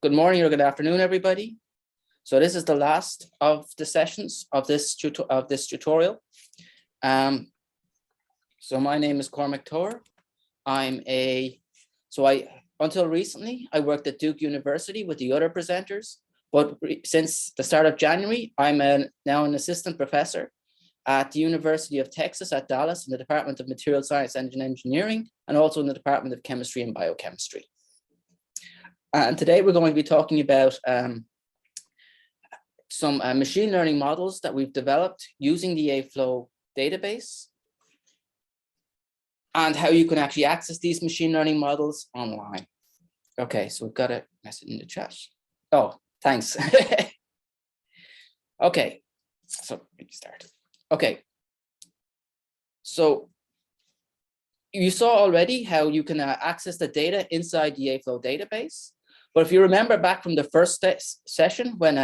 Good morning or good afternoon, everybody. So this is the last of the sessions of this tutorial. So my name is Cormac Toher. Until recently, I worked at Duke University with the other presenters, but since the start of January, I'm now an assistant professor at the University of Texas at Dallas in the Department of Material Science and Engineering, and also in the Department of Chemistry and Biochemistry. And today we're going to be talking about some machine learning models that we've developed using the AFLOW database and how you can actually access these machine learning models online. Okay, so we've got a message in the chat. Oh, thanks. Okay, so let me start. Okay, so you saw already how you can access the data inside the AFLOW database. But if you remember back from the first session when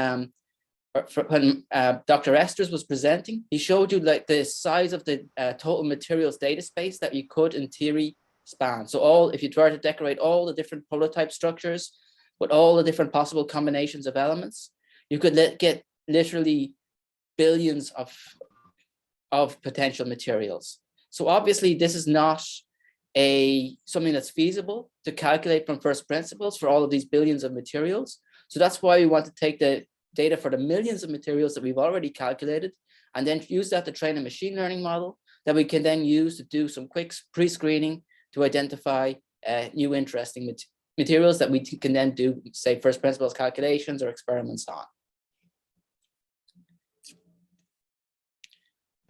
Dr. Esters was presenting, he showed you like the size of the total materials data space that you could in theory span. So if you try to decorate all the different prototype structures with all the different possible combinations of elements, you could get literally billions of potential materials. So obviously this is not something that's feasible to calculate from first principles for all of these billions of materials. So that's why we want to take the data for the millions of materials that we've already calculated and then use that to train a machine learning model that we can then use to do some quick pre-screening to identify new interesting materials that we can then do, say, first principles calculations or experiments on.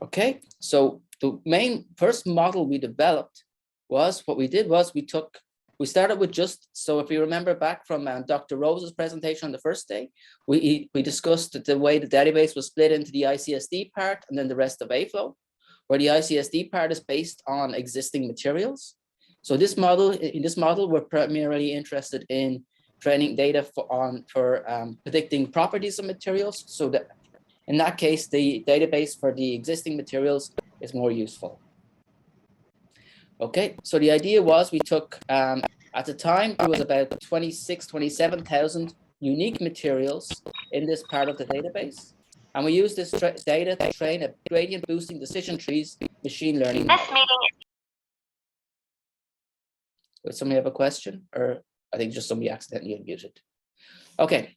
Okay, so the first model we developed was we started with so if you remember back from Dr. Rose's presentation on the first day, we discussed the way the database was split into the ICSD part and then the rest of AFLOW, where the ICSD part is based on existing materials. So in this model, we're primarily interested in training data for predicting properties of materials. So that in that case, the database for the existing materials is more useful. Okay, so the idea was we took, at the time, there was about 27,000 unique materials in this part of the database. And we used this data to train a gradient boosting decision trees machine learning model. Does somebody have a question? Or I think just somebody accidentally unmuted. Okay.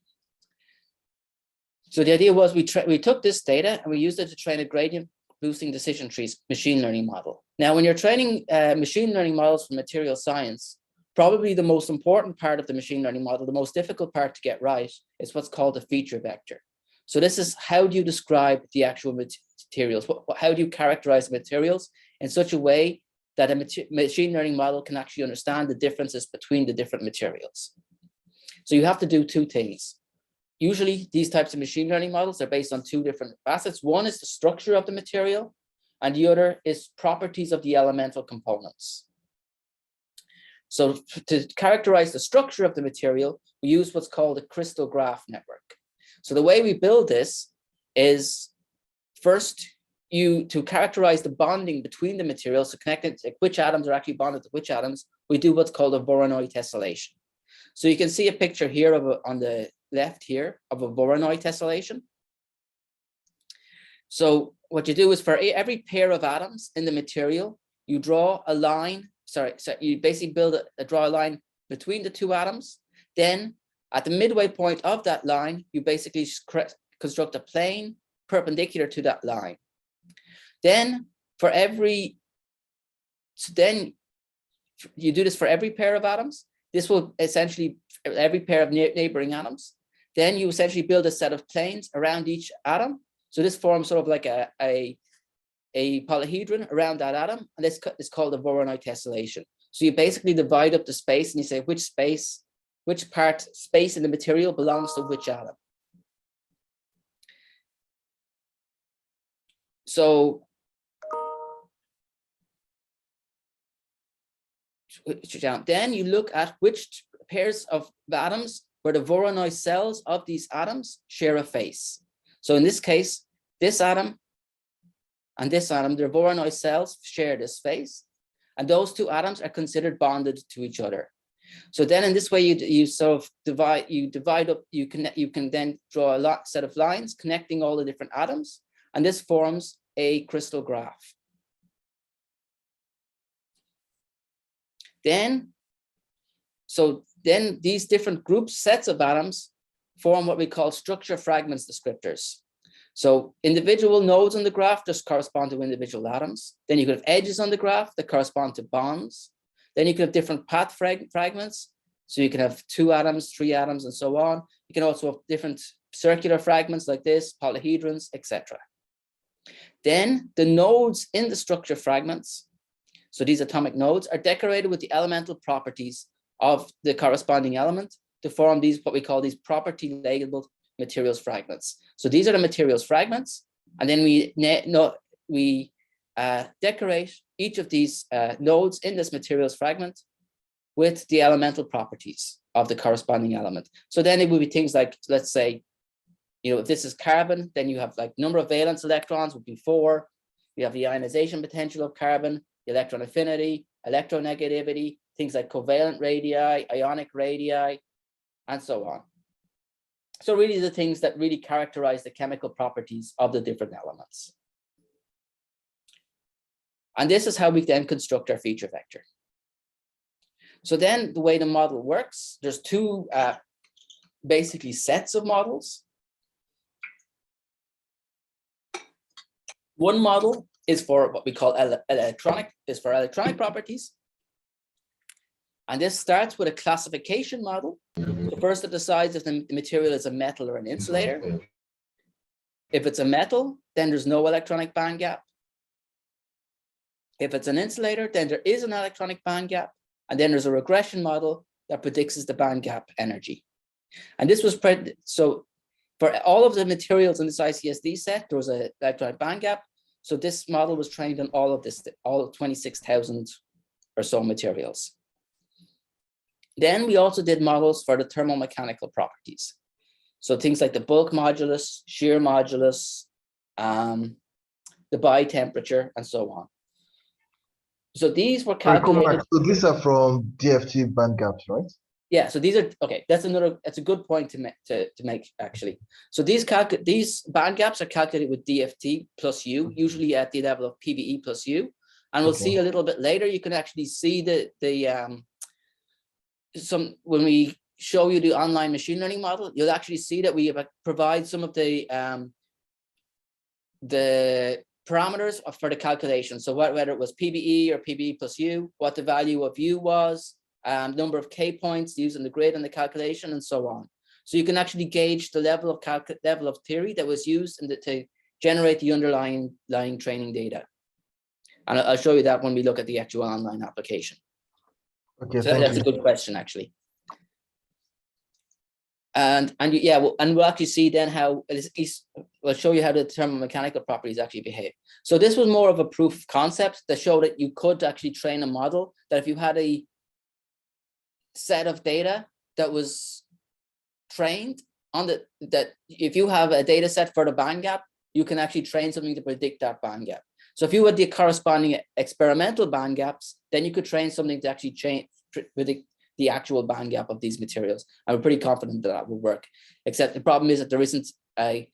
So the idea was we took this data and we used it to train a gradient boosting decision trees machine learning model. Now, when you're training machine learning models for material science, probably the most important part of the machine learning model, the most difficult part to get right, is what's called a feature vector. So this is how do you describe the actual materials? How do you characterize the materials in such a way that a machine learning model can actually understand the differences between the different materials? So you have to do two things. Usually these types of machine learning models are based on two different facets. One is the structure of the material, and the other is properties of the elemental components. So to characterize the structure of the material, we use what's called a crystal graph network. So the way we build this is first to characterize the bonding between the materials, to connect it, like which atoms are actually bonded to which atoms, we do what's called a Voronoi tessellation. So you can see a picture here on the left here of a Voronoi tessellation. So what you do is for every pair of atoms in the material, you draw a line. So you basically draw a line between the two atoms. Then at the midway point of that line, you basically construct a plane perpendicular to that line. Then you do this for every pair of atoms. This will essentially every pair of neighboring atoms. Then you essentially build a set of planes around each atom. So this forms sort of like a polyhedron around that atom, and this is called a Voronoi tessellation. So you basically divide up the space and you say which space in the material belongs to which atom. So then you look at which pairs of atoms where the Voronoi cells of these atoms share a face. So in this case, this atom and this atom, their Voronoi cells share this face, and those two atoms are considered bonded to each other. So then in this way, you sort of divide up, you can then draw a set of lines connecting all the different atoms, and this forms a crystal graph. Then these different groups, sets of atoms, form what we call structure fragments descriptors. So individual nodes on the graph just correspond to individual atoms. Then you could have edges on the graph that correspond to bonds. Then you could have different path fragments. So you can have 2 atoms, 3 atoms, and so on. You can also have different circular fragments like this, polyhedrons, etc. Then the nodes in the structure fragments, so these atomic nodes, are decorated with the elemental properties of the corresponding element to form these, what we call these property labeled materials fragments. So these are the materials fragments, and then we decorate each of these nodes in this materials fragment with the elemental properties of the corresponding element. So then it would be things like, let's say, if this is carbon, then you have like number of valence electrons would be 4. You have the ionization potential of carbon, the electron affinity, electronegativity, things like covalent radii, ionic radii, and so on. So really the things that really characterize the chemical properties of the different elements. And this is how we then construct our feature vector. So then the way the model works, there's 2 basically sets of models. One model is for what we call electronic properties. And this starts with a classification model. So first it decides if the material is a metal or an insulator. If it's a metal, then there's no electronic band gap. If it's an insulator, then there is an electronic band gap. And then there's a regression model that predicts the band gap energy. And this was, so for all of the materials in this ICSD set, there was an electronic band gap. So this model was trained on all of 26,000 or so materials. Then we also did models for the thermomechanical properties. So things like the bulk modulus, shear modulus, the Bi temperature, and so on. So these were calculated. So these are from DFT band gaps, right? Yeah, so these are, okay, that's a good point to make actually. So these band gaps are calculated with DFT plus U, usually at the level of PBE plus U. And we'll see a little bit later, you can actually see when we show you the online machine learning model, you'll actually see that we provide some of the parameters for the calculation. So whether it was PBE or PBE plus U, what the value of U was, number of K points using the grid and the calculation, and so on. So you can actually gauge the level of theory that was used to generate the underlying training data. And I'll show you that when we look at the actual online application. Okay, so that's a good question, actually. And we'll actually see then how we'll show you how the thermomechanical properties actually behave. So this was more of a proof of concept that showed that you could actually train a model that if you had a set of data that was trained on that if you have a data set for the band gap, you can actually train something to predict that band gap. So if you had the corresponding experimental band gaps, then you could train something to actually predict the actual band gap of these materials. And we're pretty confident that that will work, except the problem is that there isn't a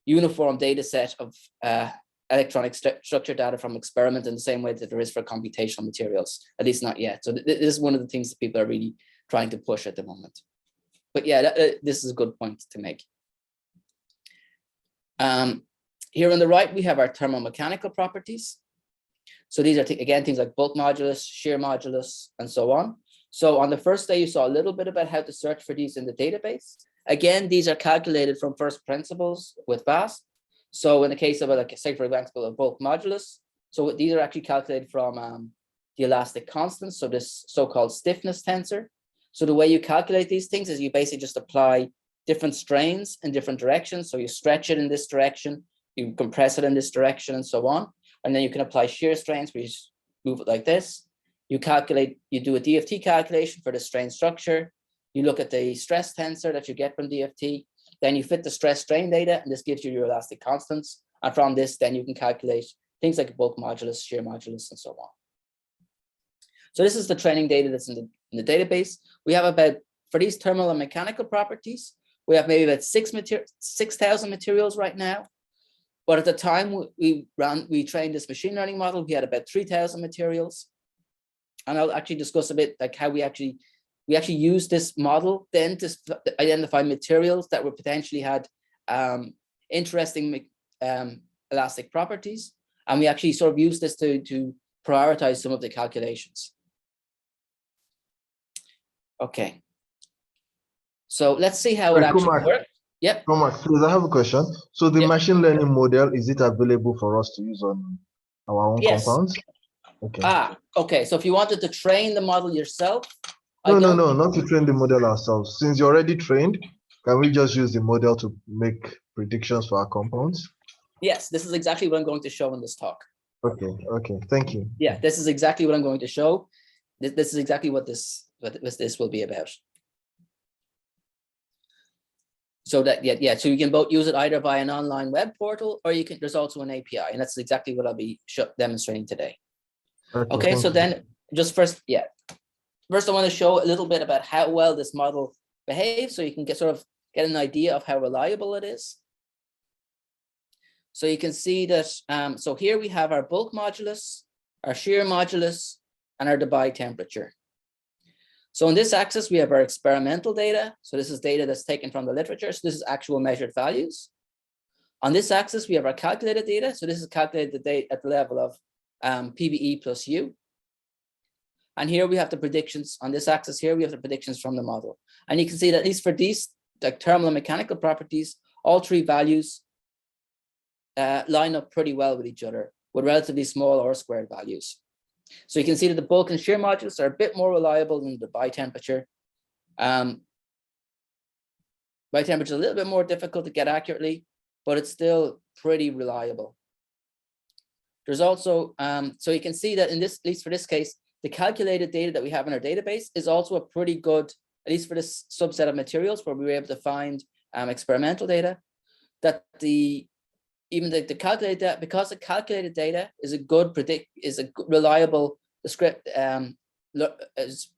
uniform data set of electronic structure data from experiment in the same way that there is for computational materials, at least not yet. So this is one of the things that people are really trying to push at the moment. But yeah, this is a good point to make. Here on the right, we have our thermomechanical properties. So these are, again, things like bulk modulus, shear modulus, and so on. So on the first day, you saw a little bit about how to search for these in the database. Again, these are calculated from first principles with VAST. So in the case of, say, for example, a bulk modulus, so these are actually calculated from the elastic constant, so this so-called stiffness tensor. So the way you calculate these things is you basically just apply different strains in different directions. So you stretch it in this direction, you compress it in this direction, and so on. And then you can apply shear strains where you just move it like this. You do a DFT calculation for the strain structure. You look at the stress tensor that you get from DFT. Then you fit the stress strain data, and this gives you your elastic constants. And from this, then you can calculate things like bulk modulus, shear modulus, and so on. So this is the training data that's in in the database. We have about, for these thermal and mechanical properties, we have maybe about 6,000 materials right now. But at the time we trained this machine learning model, we had about 3,000 materials. And I'll actually discuss a bit like how we actually used this model then to identify materials that were potentially had interesting elastic properties. And we actually sort of used this to prioritize some of the calculations. Okay. So let's see how it actually works. Yep. Cormac, please, I have a question. So the Yep. machine learning model, is it available for us to use on our own Yes. compounds? Okay. Okay. So if you wanted to train the model yourself, No, not to train the model ourselves. Since you're already trained, can we just use the model to make predictions for our compounds? Yes, this is exactly what I'm going to show in this talk. Okay, thank you. Yeah, this is exactly what I'm going to show. This is exactly what this will be about. So that so you can both use it either via an online web portal, or there's also an API, and that's exactly what I'll be demonstrating today. Okay, so then just first I want to show a little bit about how well this model behaves, so you can get an idea of how reliable it is. So you can see that, so here we have our bulk modulus, our shear modulus, and our Debye temperature. So on this axis, we have our experimental data. So this is data that's taken from the literature. So this is actual measured values. On this axis, we have our calculated data. So this is calculated at the level of PBE plus U. And here we have the predictions. On this axis here, we have the predictions from the model. And you can see that at least for these like thermal and mechanical properties, all three values line up pretty well with each other with relatively small R-squared values. So you can see that the bulk and shear modulus are a bit more reliable than the Debye temperature. Debye temperature is a little bit more difficult to get accurately, but it's still pretty reliable. There's also, so you can see that in this, at least for this case, the calculated data that we have in our database is also a pretty good, at least for this subset of materials where we were able to find experimental data, that even the calculated data, because the calculated data is a reliable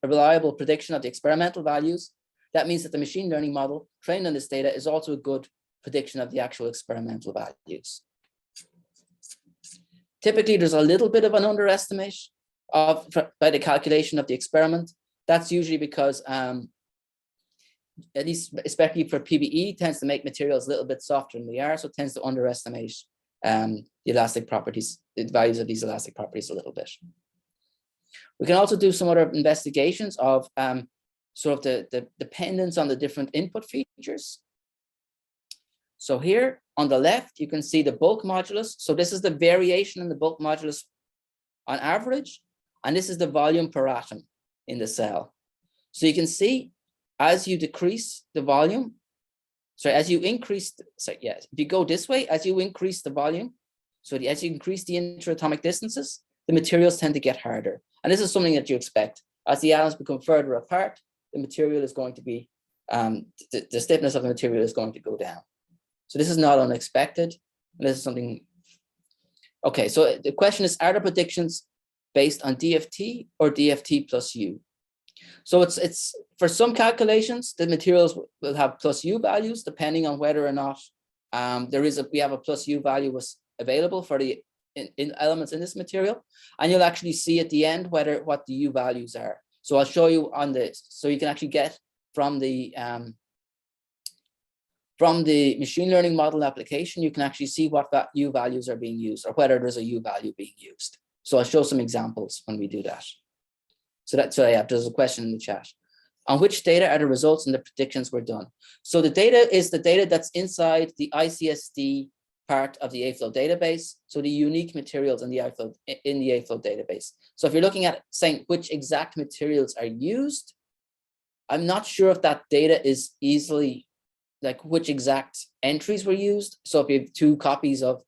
reliable prediction of the experimental values. That means that the machine learning model trained on this data is also a good prediction of the actual experimental values. Typically, there's a little bit of an underestimate by the calculation of the experiment. That's usually because at least especially for PBE, tends to make materials a little bit softer than they are, so it tends to underestimate the elastic properties, the values of these elastic properties a little bit. We can also do some other investigations of sort of the dependence on the different input features. So here on the left, you can see the bulk modulus. So this is the variation in the bulk modulus on average, and this is the volume per atom in the cell. So you can see as you decrease the volume, if you go this way, as you increase the volume, as you increase the interatomic distances, the materials tend to get harder. And this is something that you expect. As the atoms become further apart, the material is going to be, the stiffness of the material is going to go down. So this is not unexpected. This is something, okay, so the question is, are the predictions based on DFT or DFT plus U? So it's for some calculations, the materials will have plus U values depending on whether or not we have a plus U value was available for the in elements in this material, and you'll actually see at the end what the U values are. So I'll show you on this, so you can actually get from the machine learning model application, you can actually see what U values are being used or whether there's a U value being used. So I'll show some examples when we do that. So there's a question in the chat. On which data are the results and the predictions were done? So the data is the data that's inside the ICSD part of the AFLOW database. So the unique materials in the AFLOW database. So if you're looking at saying which exact materials are used, I'm not sure if that data is easily like which exact entries were used. So if you have two copies of,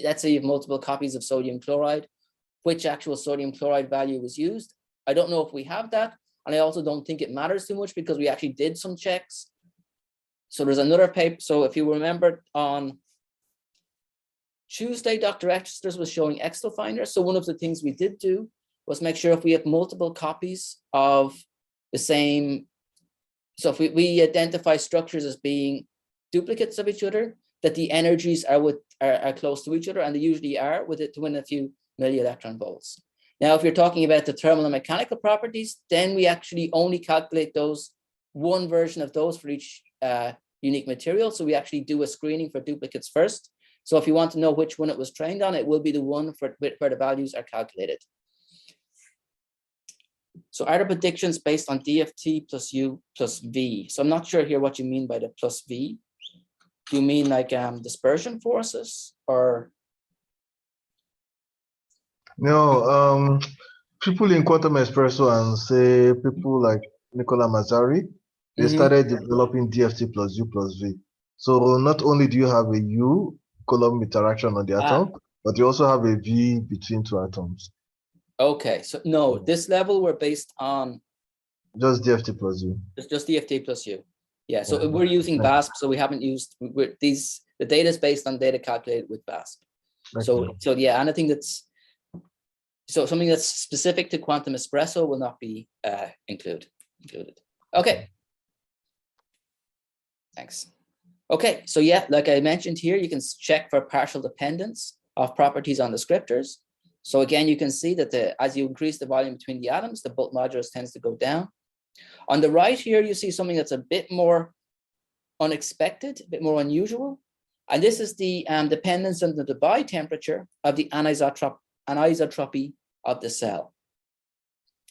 let's say you have multiple copies of sodium chloride, which actual sodium chloride value was used? I don't know if we have that. And I also don't think it matters too much because we actually did some checks. So there's another paper. So if you remember on Tuesday, Dr. Exters was showing Excel Finder. So one of the things we did do was make sure if we have multiple copies of the same. So if we identify structures as being duplicates of each other, that the energies are close to each other, and they usually are within a few milli-electron volts. Now, if you're talking about the thermal and mechanical properties, then we actually only calculate those, one version of those for each unique material. So we actually do a screening for duplicates first. So if you want to know which one it was trained on, it will be the one where the values are calculated. So are the predictions based on DFT plus U plus V? So I'm not sure here what you mean by the plus V. Do you mean like dispersion forces or? No, people in quantum espresso and say people like Nicola Mazzari, they started developing DFT plus U plus V. So not only do you have a U Coulomb interaction on the atom, but you also have a V between two atoms. Okay, so no, this level we're based on just DFT plus U. It's just DFT plus U. Yeah, so we're using VASP, so we haven't used the data is based on data calculated with VASP. So yeah, anything that's something that's specific to quantum espresso will not be included. Okay. Thanks. Okay, so yeah, like I mentioned here, you can check for partial dependence of properties on descriptors. So again, you can see that as you increase the volume between the atoms, the bulk modulus tends to go down. On the right here, you see something that's a bit more unexpected, a bit more unusual. And this is the dependence on the Debye temperature of the anisotropy of the cell.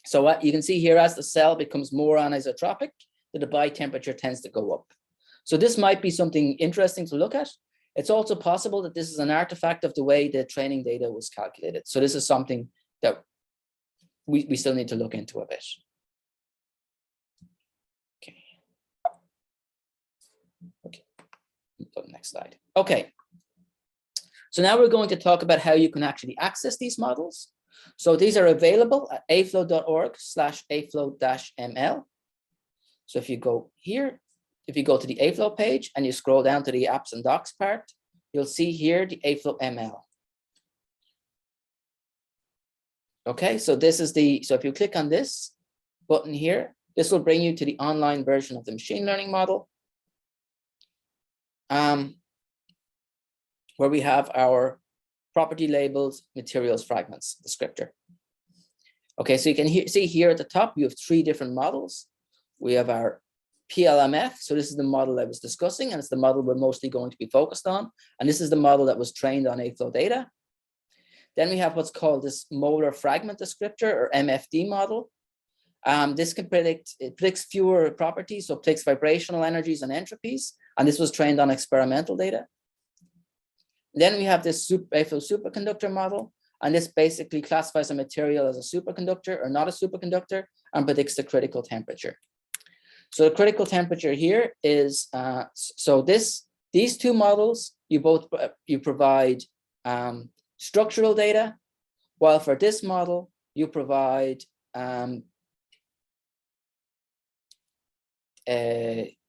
So what you can see here, as the cell becomes more anisotropic, the Debye temperature tends to go up. So this might be something interesting to look at. It's also possible that this is an artifact of the way the training data was calculated. So this is something that we still need to look into a bit. Okay. Next slide. Okay. So now we're going to talk about how you can actually access these models. So these are available at aflow.org/aflow-ml. So if you go here, if you go to the AFLOW page and you scroll down to the apps and docs part, you'll see here the AFLOW-ML. Okay, so this is so if you click on this button here, this will bring you to the online version of the machine learning model, where we have our property labels, materials, fragments descriptor. Okay, so you can see here at the top, you have 3 different models. We have our PLMF, so this is the model I was discussing, and it's the model we're mostly going to be focused on. And this is the model that was trained on AFLOW data. Then we have what's called this molar fragment descriptor, or MFD model. This can predicts fewer properties, so it predicts vibrational energies and entropies, and this was trained on experimental data. Then we have this AFLOW superconductor model, and this basically classifies a material as a superconductor or not a superconductor and predicts the critical temperature. So the critical temperature here is, these 2 models, you provide structural data, while for this model, you provide,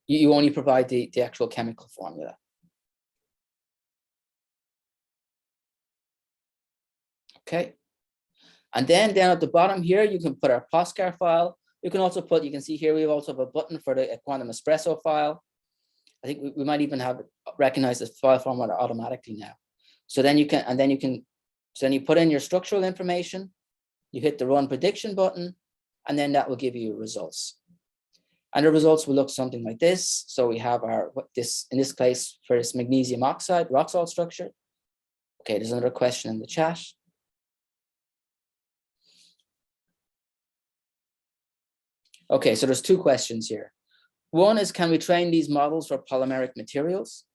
you only provide the actual chemical formula. Okay. And then down at the bottom here, you can put our POSCAR file. You can also you can see here, we also have a button for the quantum espresso file. I think we might even have it recognize this file format automatically now. So then you can, so then you put in your structural information, you hit the run prediction button, and then that will give you your results. And the results will look something like this. So we have in this case, for this magnesium oxide rock salt structure. Okay, there's another question in the chat. Okay, so there's 2 questions here. One is, can we train these models for polymeric materials?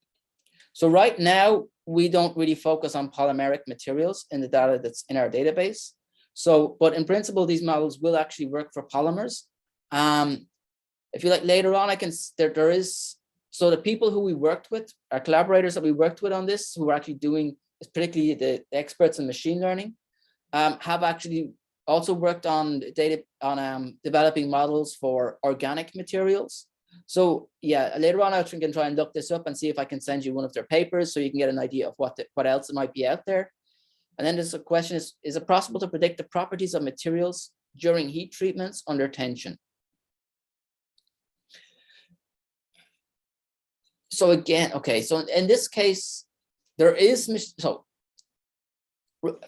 So right now, we don't really focus on polymeric materials in the data that's in our database. So, but in principle, these models will actually work for polymers. If you like, later on, so the people who we worked with, our collaborators that we worked with on this, who are actually doing, particularly the experts in machine learning, have actually also worked on developing models for organic materials. So yeah, later on I can try and look this up and see if I can send you one of their papers so you can get an idea of what else might be out there. And then there's a question is it possible to predict the properties of materials during heat treatments under tension? So again, okay, so in this case, there is, so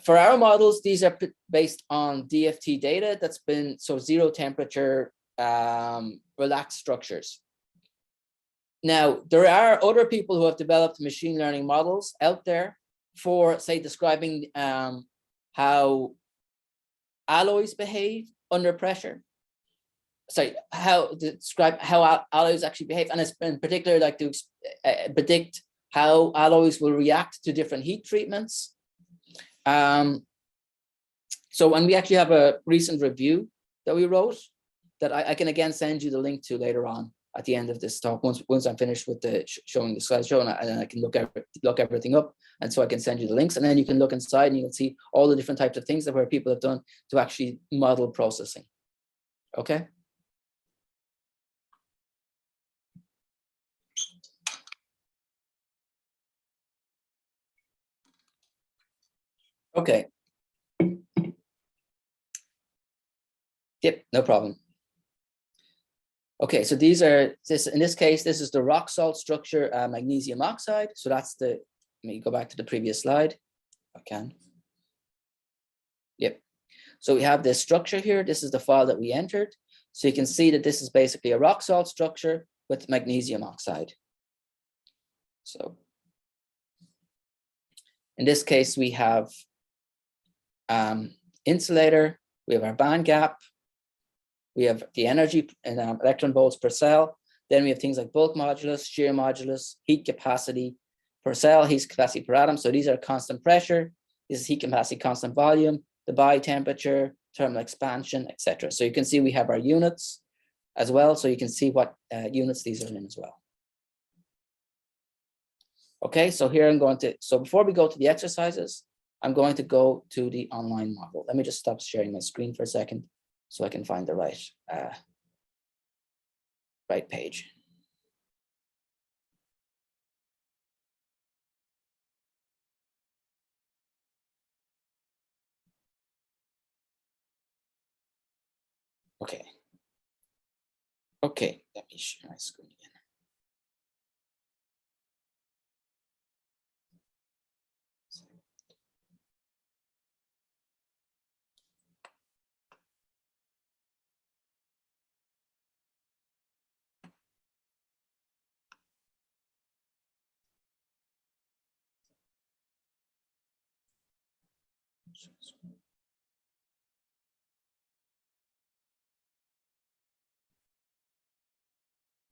for our models, these are based on DFT data that's been, so zero temperature, relaxed structures. Now, there are other people who have developed machine learning models out there for, say, describing how alloys behave under pressure. Sorry, how describe how alloys actually behave, and it's in particular like to predict how alloys will react to different heat treatments. So, and we actually have a recent review that we wrote that I can again send you the link to later on at the end of this talk. Once I'm finished with the showing the slideshow, and I can look everything up, and so I can send you the links, and then you can look inside and you can see all the different types of things that where people have done to actually model processing. Okay. Okay. Yep, no problem. Okay, so these are in this case, this is the rock salt structure, magnesium oxide. So that's the, let me go back to the previous slide. I can. Yep. So we have this structure here. This is the file that we entered. So you can see that this is basically a rock salt structure with magnesium oxide. So in this case, we have insulator, we have our band gap, we have the energy in electron volts per cell. Then we have things like bulk modulus, shear modulus, heat capacity per cell, heat capacity per atom. So these are constant pressure. This is heat capacity, constant volume, the Debye temperature, thermal expansion, etc. So you can see we have our units as well. So you can see what units these are in as well. Okay, so here I'm going to, so before we go to the exercises, I'm going to go to the online model. Let me just stop sharing my screen for a second so I can find the right page. Okay. Okay, let me share my screen again.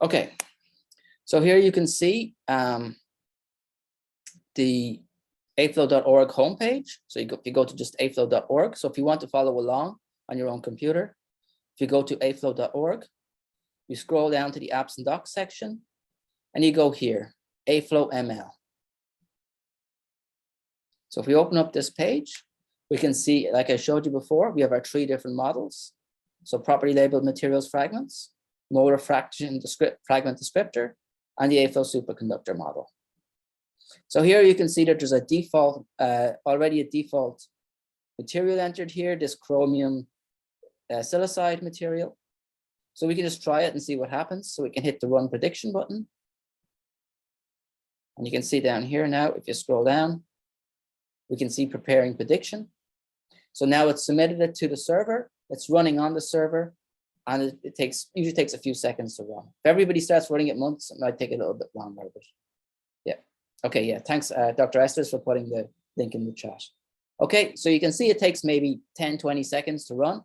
Okay, so here you can see the aflow.org homepage. So if you go to just aflow.org. So if you want to follow along on your own computer, if you go to aflow.org, you scroll down to the apps and docs section, and you go here, AFLOW-ML. So if we open up this page, we can see, like I showed you before, we have our 3 different models. So property labeled materials fragments, molar fraction fragment descriptor, and the AFLOW superconductor model. So here you can see that there's a default, already a default material entered here, this chromium silicide material. So we can just try it and see what happens. So we can hit the run prediction button. And you can see down here now, if you scroll down, we can see preparing prediction. So now it's submitted it to the server. It's running on the server, and it usually takes a few seconds to run. If everybody starts running at once, it might take a little bit longer. But yeah. Okay. Yeah. Thanks, Dr. Estes, for putting the link in the chat. Okay. So you can see it takes maybe 10, 20 seconds to run.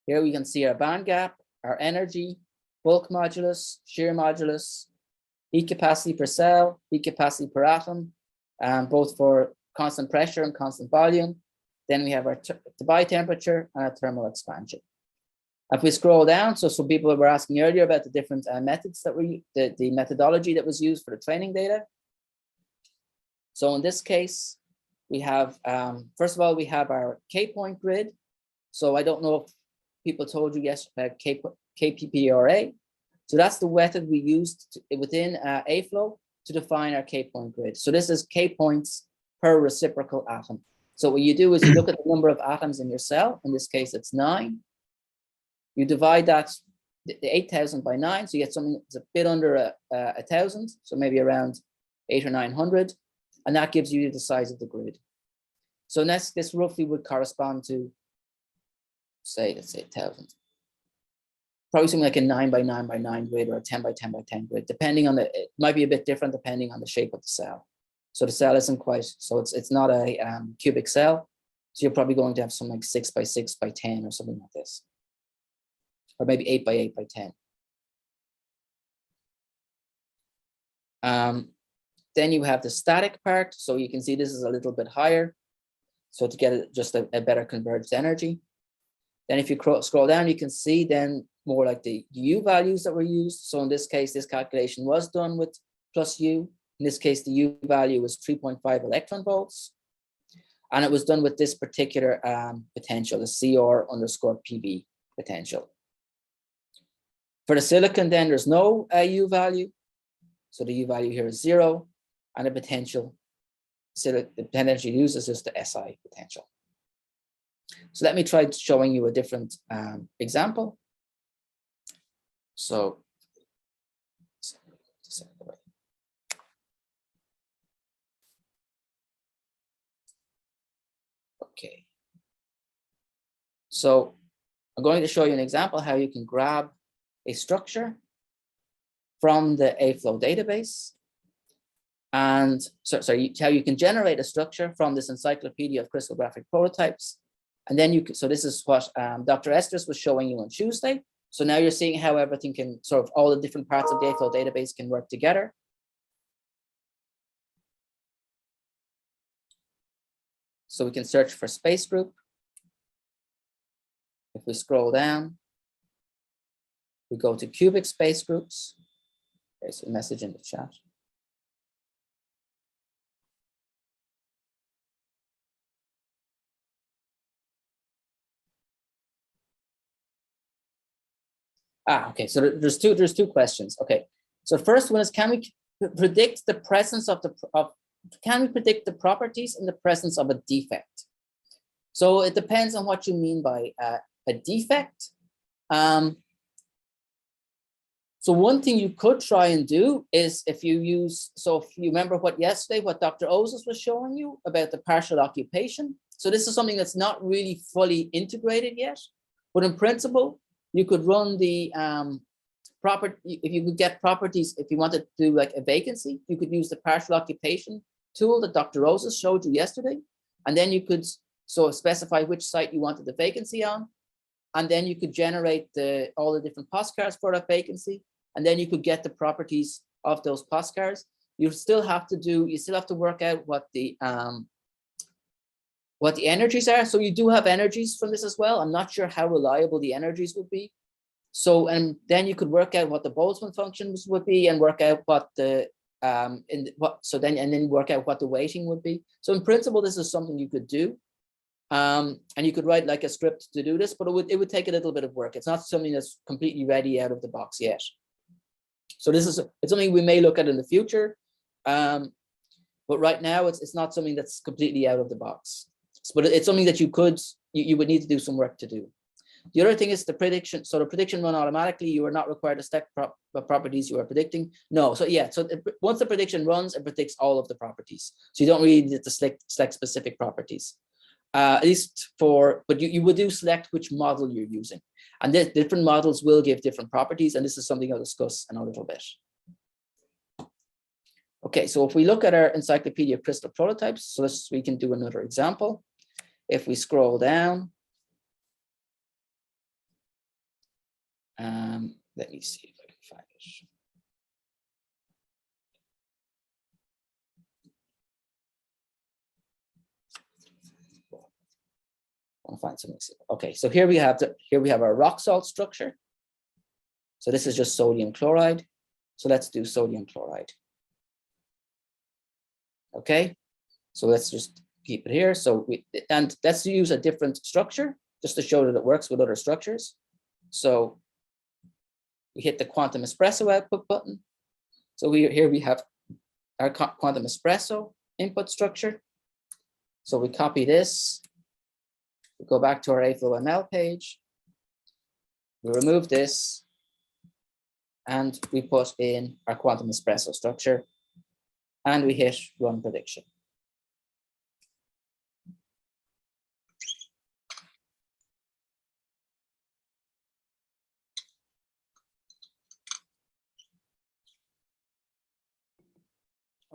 Here we can see our band gap, our energy, bulk modulus, shear modulus, heat capacity per cell, heat capacity per atom, both for constant pressure and constant volume. Then we have our Debye temperature and our thermal expansion. If we scroll down, so some people were asking earlier about the different methods that the methodology that was used for the training data. So in this case, we have, first of all, we have our K-point grid. So I don't know if people told you yesterday about KPPRA. So that's the method we used within AFLOW to define our K-point grid. So this is K points per reciprocal atom. So what you do is you look at the number of atoms in your cell. In this case, it's 9. You divide that the 8,000 by 9, so you get something that's a bit under 1,000, so maybe around 800 or 900, and that gives you the size of the grid. So this roughly would correspond to, let's say 1,000. Probably something like a 9 by 9 by 9 grid or a 10 by 10 by 10 grid, depending on it might be a bit different depending on the shape of the cell. So the cell isn't quite, so it's not a cubic cell. So you're probably going to have something like 6 by 6 by 10 or something like this. Or maybe 8 by 8 by 10. Then you have the static part. So you can see this is a little bit higher. So to get just a better converged energy. Then if you scroll down, you can see then more like the U values that were used. So in this case, this calculation was done with plus U. In this case, the U value was 3.5 electron volts. And it was done with this particular potential, the CR_PB potential. For the silicon, then there's no U value. So the U value here is 0. And the potential, the potential used is just the SI potential. So let me try showing you a different example. So, okay. So I'm going to show you an example how you can grab a structure from the AFLOW database. And how you can generate a structure from this encyclopedia of crystallographic prototypes. And then so this is what Dr. Estes was showing you on Tuesday. So now you're seeing how everything can all the different parts of the AFLOW database can work together. So we can search for space group. If we scroll down, we go to cubic space groups. There's a message in the chat. Okay, so there's two questions. Okay, so first one is, can we predict the presence can we predict the properties in the presence of a defect? So it depends on what you mean by a defect. So one thing you could try and do is if you remember what Dr. Ozis was showing you about the partial occupation. So this is something that's not really fully integrated yet, but in principle, you could run the if you could get properties, if you wanted to do like a vacancy, you could use the partial occupation tool that Dr. Roses showed you yesterday. And then you could specify which site you wanted the vacancy on. And then you could generate all the different postcards for that vacancy. And then you could get the properties of those postcards. You still have to work out what the energies are. So you do have energies from this as well. I'm not sure how reliable the energies would be. So, and then you could work out what the Boltzmann functions would be and work out what the, then work out what the weighting would be. So in principle, this is something you could do. And you could write like a script to do this, but it would take a little bit of work. It's not something that's completely ready out of the box yet. So it's something we may look at in the future. But right now it's not something that's completely out of the box. But it's something that you would need to do some work to do. The other thing is the prediction. So the prediction run automatically. You are not required to select properties you are predicting. No. So yeah. So once the prediction runs, it predicts all of the properties. So you don't really need to select specific properties. At least but you would select which model you're using. And the different models will give different properties. And this is something I'll discuss in a little bit. Okay, so if we look at our encyclopedia of crystal prototypes, so we can do another example. If we scroll down, let me see if I can find it. I'll find something. Okay, so here we have our rock salt structure. So this is just sodium chloride. So let's do sodium chloride. Okay, so let's just keep it here. So let's use a different structure just to show that it works with other structures. So we hit the quantum espresso output button. So here we have our quantum espresso input structure. So we copy this. We go back to our AFLOW-ML page. We remove this. and we put in our quantum espresso structure, and we hit run prediction.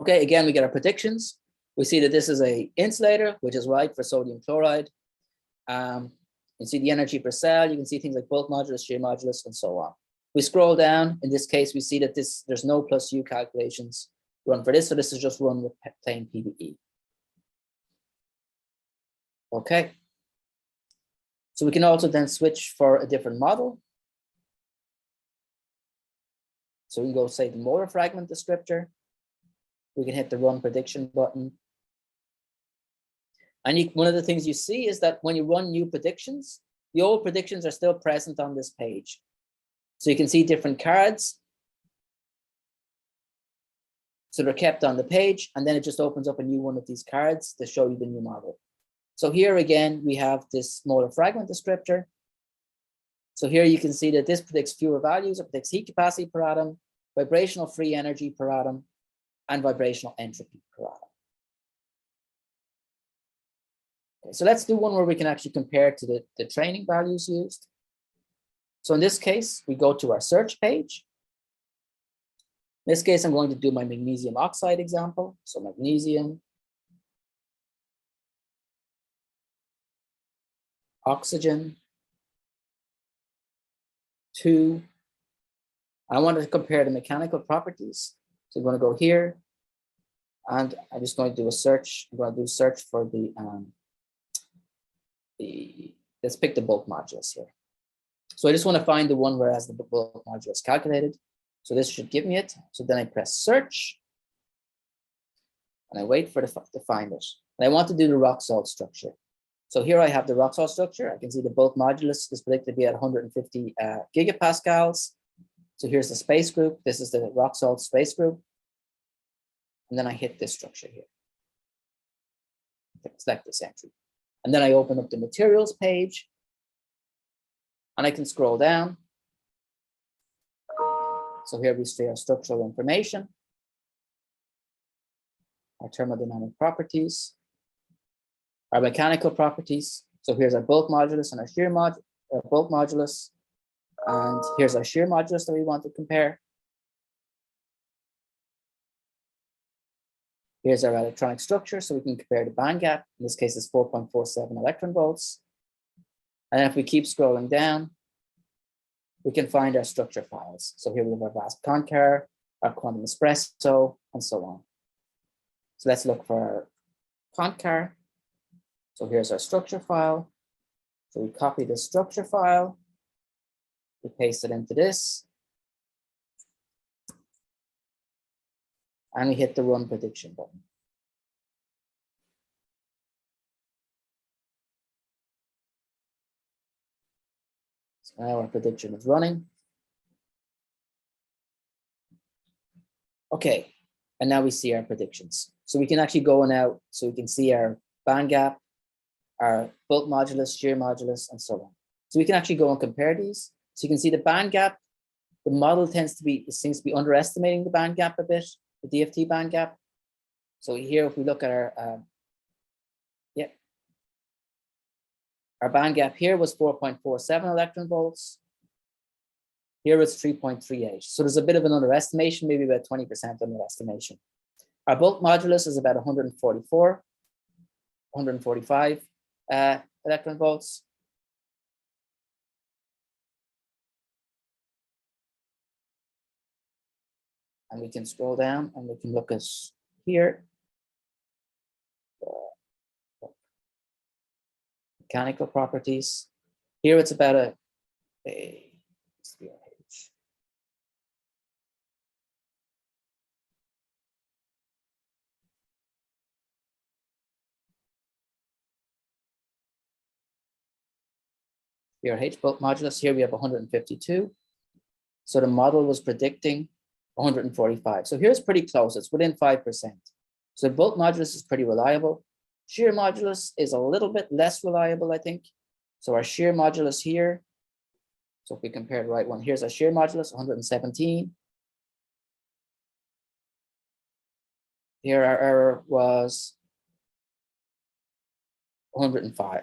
Okay, again, we get our predictions. We see that this is a insulator, which is right for sodium chloride. You can see the energy per cell. You can see things like bulk modulus, shear modulus, and so on. We scroll down. In this case, we see that there's no plus U calculations run for this. So this is just run with plain PBE. Okay. So we can also then switch for a different model. So we can go say the molar fragment descriptor. We can hit the run prediction button. And one of the things you see is that when you run new predictions, the old predictions are still present on this page. So you can see different cards. So they're kept on the page, and then it just opens up a new one of these cards to show you the new model. So here again, we have this molar fragment descriptor. So here you can see that this predicts fewer values. It predicts heat capacity per atom, vibrational free energy per atom, and vibrational entropy per atom. Okay, so let's do one where we can actually compare to the training values used. So in this case, we go to our search page. In this case, I'm going to do my magnesium oxide example. So magnesium, oxygen, 2. I wanted to compare the mechanical properties. So I'm going to go here, and I'm just going to do a search. I'm going to do a search for let's pick the bulk modulus here. So I just want to find the one where it has the bulk modulus calculated. So this should give me it. So then I press search, and I wait for to find it. And I want to do the rock salt structure. So here I have the rock salt structure. I can see the bulk modulus is predicted to be at 150 gigapascals. So here's the space group. This is the rock salt space group. And then I hit this structure here. Select this entry. And then I open up the materials page, and I can scroll down. So here we see our structural information, our thermodynamic properties, our mechanical properties. So here's our bulk modulus and our shear bulk modulus. And here's our shear modulus that we want to compare. Here's our electronic structure, so we can compare the band gap. In this case, it's 4.47 electron volts. And if we keep scrolling down, we can find our structure files. So here we have our vast concar, our quantum espresso, and so on. So let's look for our concar. So here's our structure file. So we copy this structure file, we paste it into this, and we hit the run prediction button. So now our prediction is running. Okay, and now we see our predictions. So we can actually go now, so we can see our band gap, our bulk modulus, shear modulus, and so on. So we can actually go and compare these. So you can see the band gap, the model seems to be underestimating the band gap a bit, the DFT band gap. So here, if we look at our, our band gap here was 4.47 electron volts. Here it's 3.38. So there's a bit of an underestimation, maybe about 20% underestimation. Our bulk modulus is about 144, 145 electron volts. And we can scroll down and we can look at here. Mechanical properties. Here it's about a H bulk modulus. Here we have 152. So the model was predicting 145. So here's pretty close. It's within 5%. So the bulk modulus is pretty reliable. Shear modulus is a little bit less reliable, I think. So our shear modulus here, So if we compare the right one, here's our shear modulus, 117. Here our error was 105.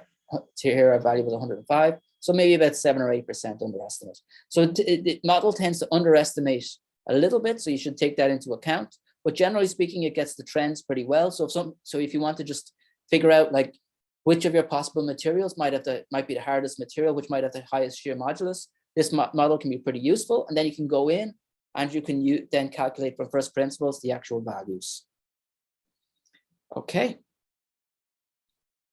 Here our value was 105. So maybe about 7 or 8% underestimate. So the model tends to underestimate a little bit. So you should take that into account. But generally speaking, it gets the trends pretty well. So if you want to just figure out like which of your possible materials might be the hardest material, which might have the highest shear modulus, this model can be pretty useful. And then you can go in and you can then calculate from first principles the actual values. Okay.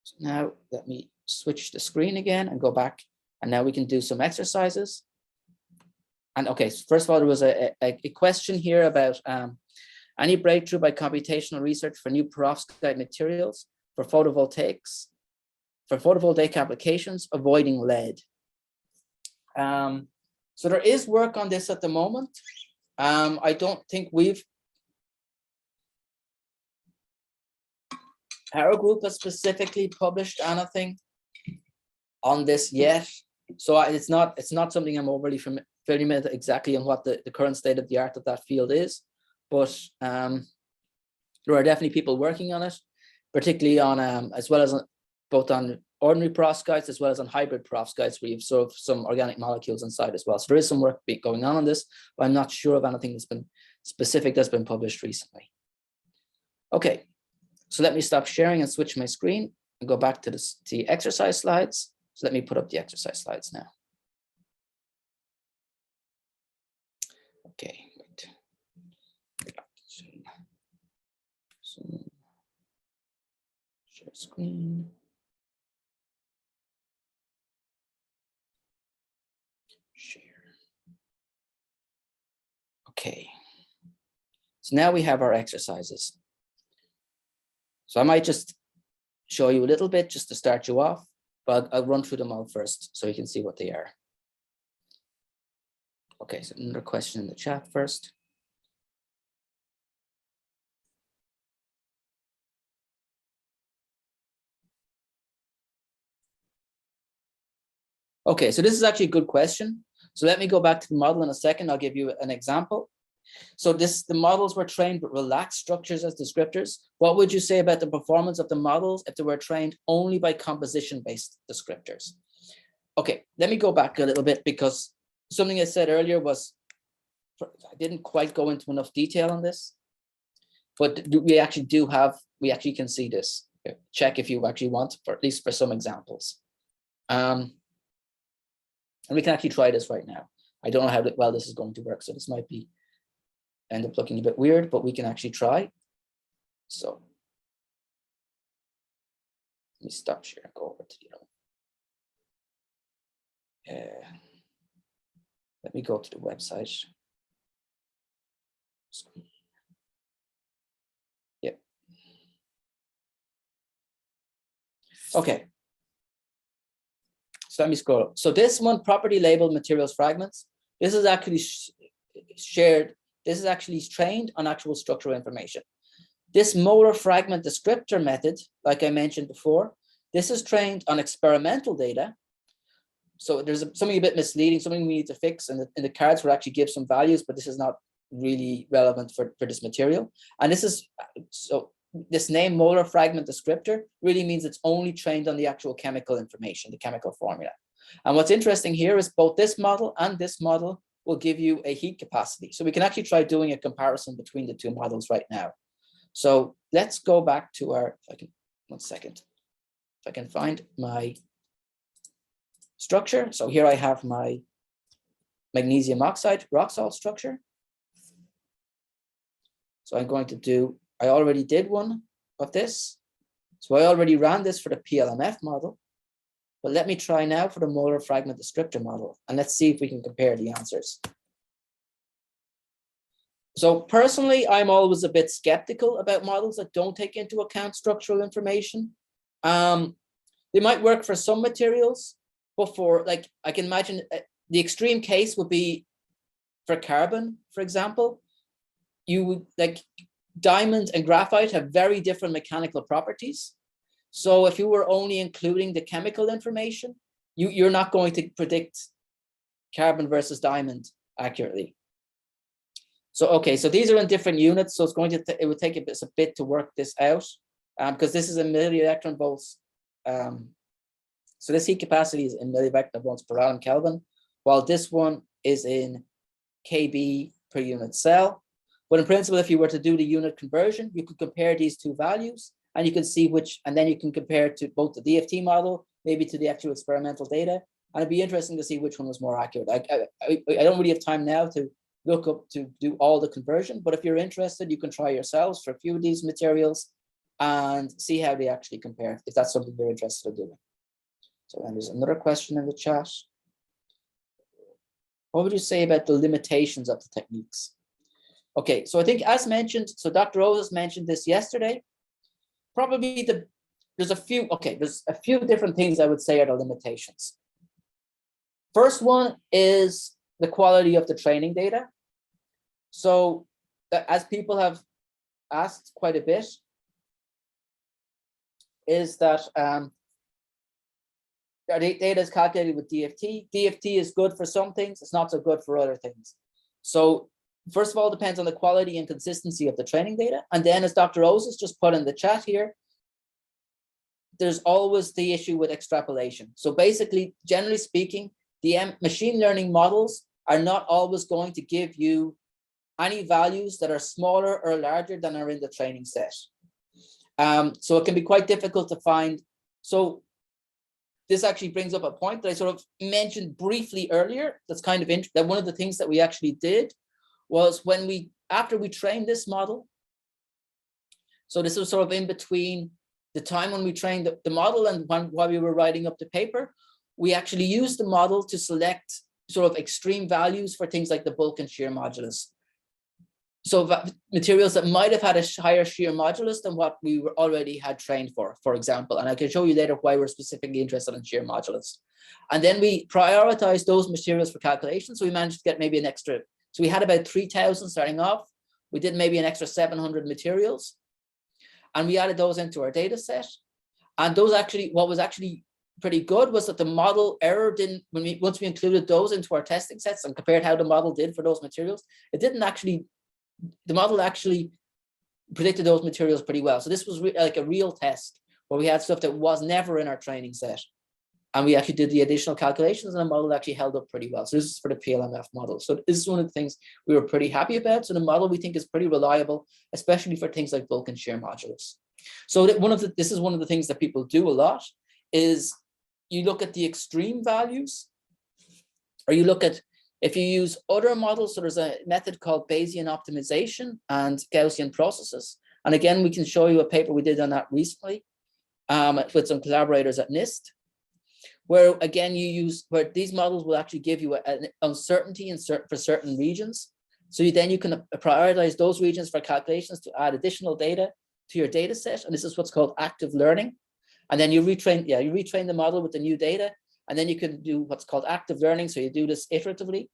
So now let me switch the screen again and go back. And now we can do some exercises. And okay, so first of all, there was a question here about any breakthrough by computational research for new perovskite materials for photovoltaics, for photovoltaic applications, avoiding lead. So there is work on this at the moment. I don't think our group has specifically published anything on this yet. So it's not something I'm overly familiar with exactly on what the current state of the art of that field is, but there are definitely people working on it, particularly on as well as both on ordinary perovskites as well as on hybrid perovskites, where you've sort of some organic molecules inside as well. So there is some work going on this, but I'm not sure of anything that's been specific that's been published recently. Okay, so let me stop sharing and switch my screen and go back to the exercise slides. So let me put up the exercise slides now. Okay, wait. Share screen. Share. Okay. So now we have our exercises. So I might just show you a little bit just to start you off, but I'll run through them all first so you can see what they are. Okay, so another question in the chat first. Okay, so this is actually a good question. So let me go back to the model in a second. I'll give you an example. So the models were trained with relaxed structures as descriptors. What would you say about the performance of the models if they were trained only by composition-based descriptors? Okay, let me go back a little bit because something I said earlier was, I didn't quite go into enough detail on this, but we actually can see this. Check if you actually want, for at least for some examples. And we can actually try this right now. I don't know how well this is going to work, so this might end up looking a bit weird, but we can actually try. So let me stop share and go over to let me go to the website. Yep. Okay. So let me scroll up. So this one, property labeled materials fragments, this is actually shared. This is actually trained on actual structural information. This molar fragment descriptor method, like I mentioned before, this is trained on experimental data. So there's something a bit misleading, something we need to fix, and in the cards will actually give some values, but this is not really relevant for this material. And this is, so this name molar fragment descriptor really means it's only trained on the actual chemical information, the chemical formula. And what's interesting here is both this model and this model will give you a heat capacity. So we can actually try doing a comparison between the two models right now. So let's go back to our, if I can, 1 second. If I can find my structure. So here I have my magnesium oxide rock salt structure. So I'm going to do, I already did one of this. So I already ran this for the PLMF model. But let me try now for the molar fragment descriptor model, and let's see if we can compare the answers. So personally, I'm always a bit skeptical about models that don't take into account structural information. They might work for some materials, but for, like, I can imagine the extreme case would be for carbon, for example. You would, like, diamond and graphite have very different mechanical properties. So if you were only including the chemical information, you're not going to predict carbon versus diamond accurately. So, okay, so these are in different units. So it's going to, it would take a bit to work this out because this is in millielectron volts. So this heat capacity is in millielectron volts per atom Kelvin, while this one is in kb per unit cell. But in principle, if you were to do the unit conversion, you could compare these two values and you can see which, and then you can compare to both the DFT model, maybe to the actual experimental data. And it'd be interesting to see which one was more accurate. I don't really have time now to look up to do all the conversion, but if you're interested, you can try yourselves for a few of these materials and see how they actually compare, if that's something you're interested in doing. So then there's another question in the chat. What would you say about the limitations of the techniques? Okay, so I think as mentioned, so Dr. Rose mentioned this yesterday, probably there's a few different things I would say are the limitations. First one is the quality of the training data. So as people have asked quite a bit, is that our data is calculated with DFT. DFT is good for some things, it's not so good for other things. So first of all, it depends on the quality and consistency of the training data. And then as Dr. Rose has just put in the chat here, there's always the issue with extrapolation. So basically, generally speaking, the machine learning models are not always going to give you any values that are smaller or larger than are in the training set. So it can be quite difficult to find. So this actually brings up a point that I sort of mentioned briefly earlier. That's kind of that one of the things that we actually did was when after we trained this model. So this was sort of in between the time when we trained the model and while we were writing up the paper, we actually used the model to select sort of extreme values for things like the bulk and shear modulus. So materials that might have had a higher shear modulus than what we already had trained for example. And I can show you later why we're specifically interested in shear modulus. And then we prioritized those materials for calculation. So we managed to get maybe an extra, so we had about 3,000 starting off. We did maybe an extra 700 materials. And we added those into our data set. And those actually, what was actually pretty good was that the model error didn't, once we included those into our testing sets and compared how the model did for those materials, it didn't actually, the model actually predicted those materials pretty well. So this was like a real test where we had stuff that was never in our training set. And we actually did the additional calculations and the model actually held up pretty well. So this is for the PLMF model. So this is one of the things we were pretty happy about. So the model we think is pretty reliable, especially for things like bulk and shear modulus. So this is one of the things that people do a lot is you look at the extreme values, or you look at, if you use other models, so there's a method called Bayesian optimization and Gaussian processes. And again, we can show you a paper we did on that recently with some collaborators at NIST, where again, where these models will actually give you an uncertainty for certain regions. So then you can prioritize those regions for calculations to add additional data to your data set. And this is what's called active learning. And then you retrain the model with the new data. And then you can do what's called active learning. So you do this iteratively.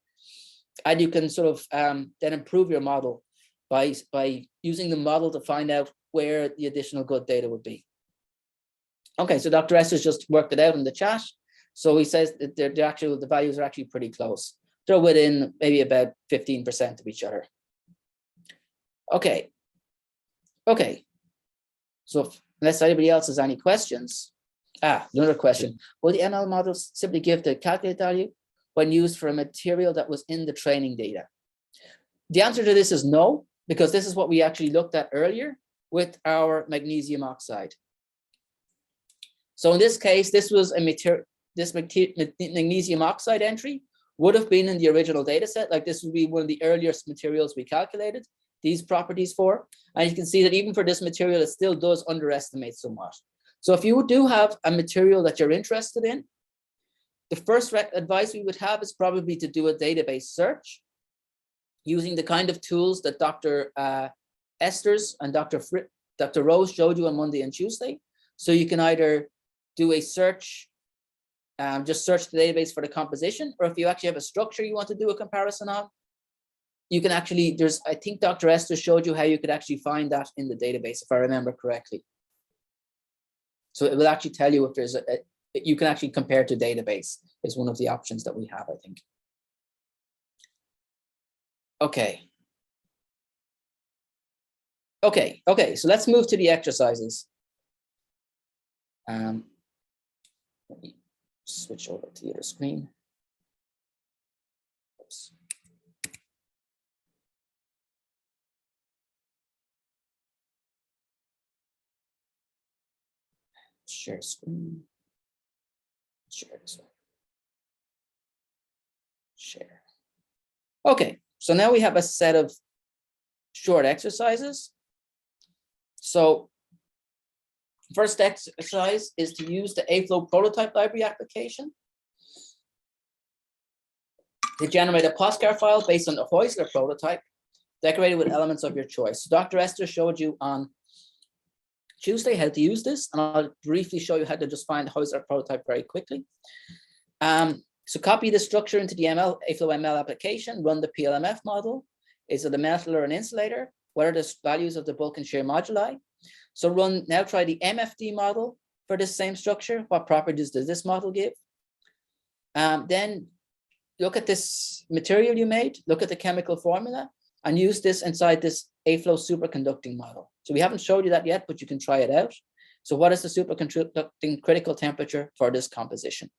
And you can sort of then improve your model by using the model to find out where the additional good data would be. Okay, so Dr. Estes just worked it out in the chat. So he says that the values are actually pretty close. They're within maybe about 15% of each other. Okay. So unless anybody else has any questions. Another question. Will the ML models simply give the calculated value when used for a material that was in the training data? The answer to this is no, because this is what we actually looked at earlier with our magnesium oxide. So in this case, this was a material, this magnesium oxide entry would have been in the original data set. Like this would be one of the earliest materials we calculated these properties for. And you can see that even for this material, it still does underestimate somewhat. So if you do have a material that you're interested in, the first advice we would have is probably to do a database search using the kind of tools that Dr. Esters and Dr. Rose showed you on Monday and Tuesday. So you can either do a search, just search the database for the composition, or if you actually have a structure you want to do a comparison on, you can actually, I think Dr. Esther showed you how you could actually find that in the database, if I remember correctly. So it will actually tell you if there's you can actually compare to database is one of the options that we have, I think. Okay. Okay, so let's move to the exercises. Let me switch over to the other screen. Oops. Share screen. Share this one. Share. Okay, so now we have a set of short exercises. So first exercise is to use the AFLOW prototype library application to generate a POSCAR file based on the Heusler prototype, decorated with elements of your choice. So Dr. Esther showed you on Tuesday how to use this, and I'll briefly show you how to just find the Heusler prototype very quickly. So copy the structure into the AFLOW-ML application, run the PLMF model. Is it a metal or an insulator? What are the values of the bulk and shear moduli? So now try the MFD model for this same structure. What properties does this model give? Then look at this material you made, look at the chemical formula, and use this inside this AFLOW superconducting model. So we haven't showed you that yet, but you can try it out. So what is the superconducting critical temperature for this composition?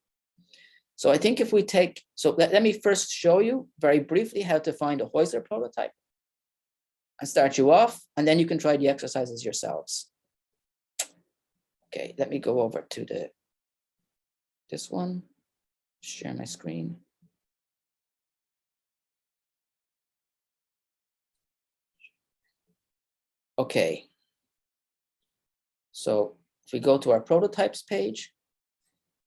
So I think if we take, so let me first show you very briefly how to find a Heusler prototype and start you off, and then you can try the exercises yourselves. Okay, let me go over to this one, share my screen. Okay, so if we go to our prototypes page,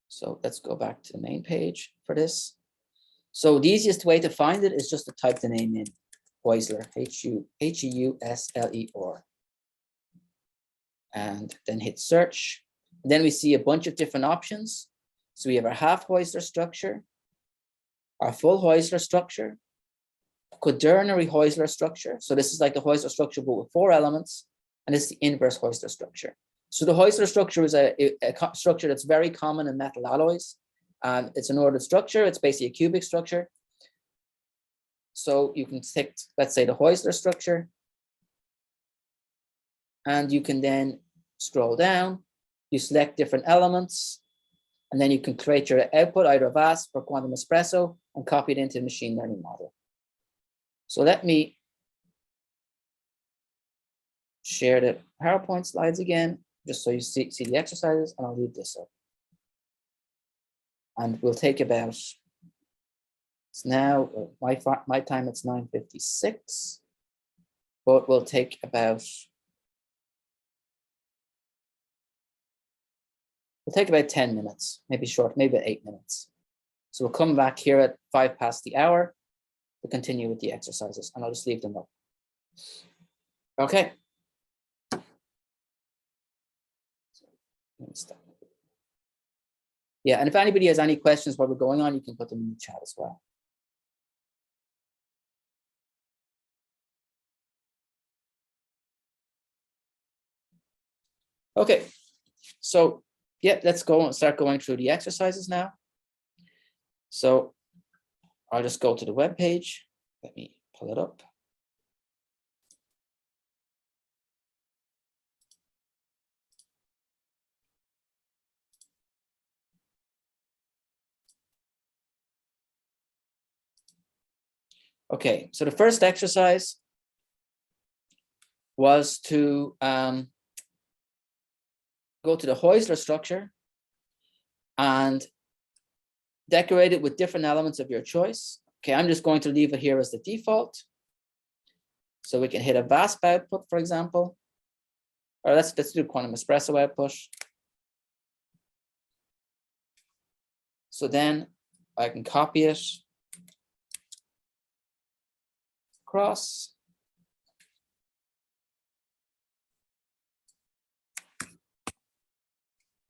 so let's go back to the main page for this. So the easiest way to find it is just to type the name in, Heusler, H-E-U-S-L-E-R. And then hit search. And then we see a bunch of different options. So we have our half Heusler structure, our full Heusler structure, quaternary Heusler structure. So this is like the Heusler structure, but with 4 elements. And it's the inverse Heusler structure. So the Heusler structure is a structure that's very common in metal alloys. And it's an ordered structure. It's basically a cubic structure. So you can take, let's say, the Heusler structure. And you can then scroll down. You select different elements. And then you can create your output, either VASP or Quantum Espresso, and copy it into the machine learning model. So let me share the PowerPoint slides again, just so you see the exercises, and I'll leave this up. And we'll take about, it's now, my time it's 9:56, but we'll take about 10 minutes, maybe short, maybe 8 minutes. So we'll come back here at 5 past the hour to continue with the exercises, and I'll just leave them up. Okay. Yeah, and if anybody has any questions while we're going on, you can put them in the chat as well. Okay, so yeah, let's go and start going through the exercises now. So I'll just go to the web page. Let me pull it up. Okay, so the first exercise was to go to the Heusler structure and decorate it with different elements of your choice. Okay, I'm just going to leave it here as the default. So we can hit a VASP output, for example, or let's do Quantum Espresso output. So then I can copy it across.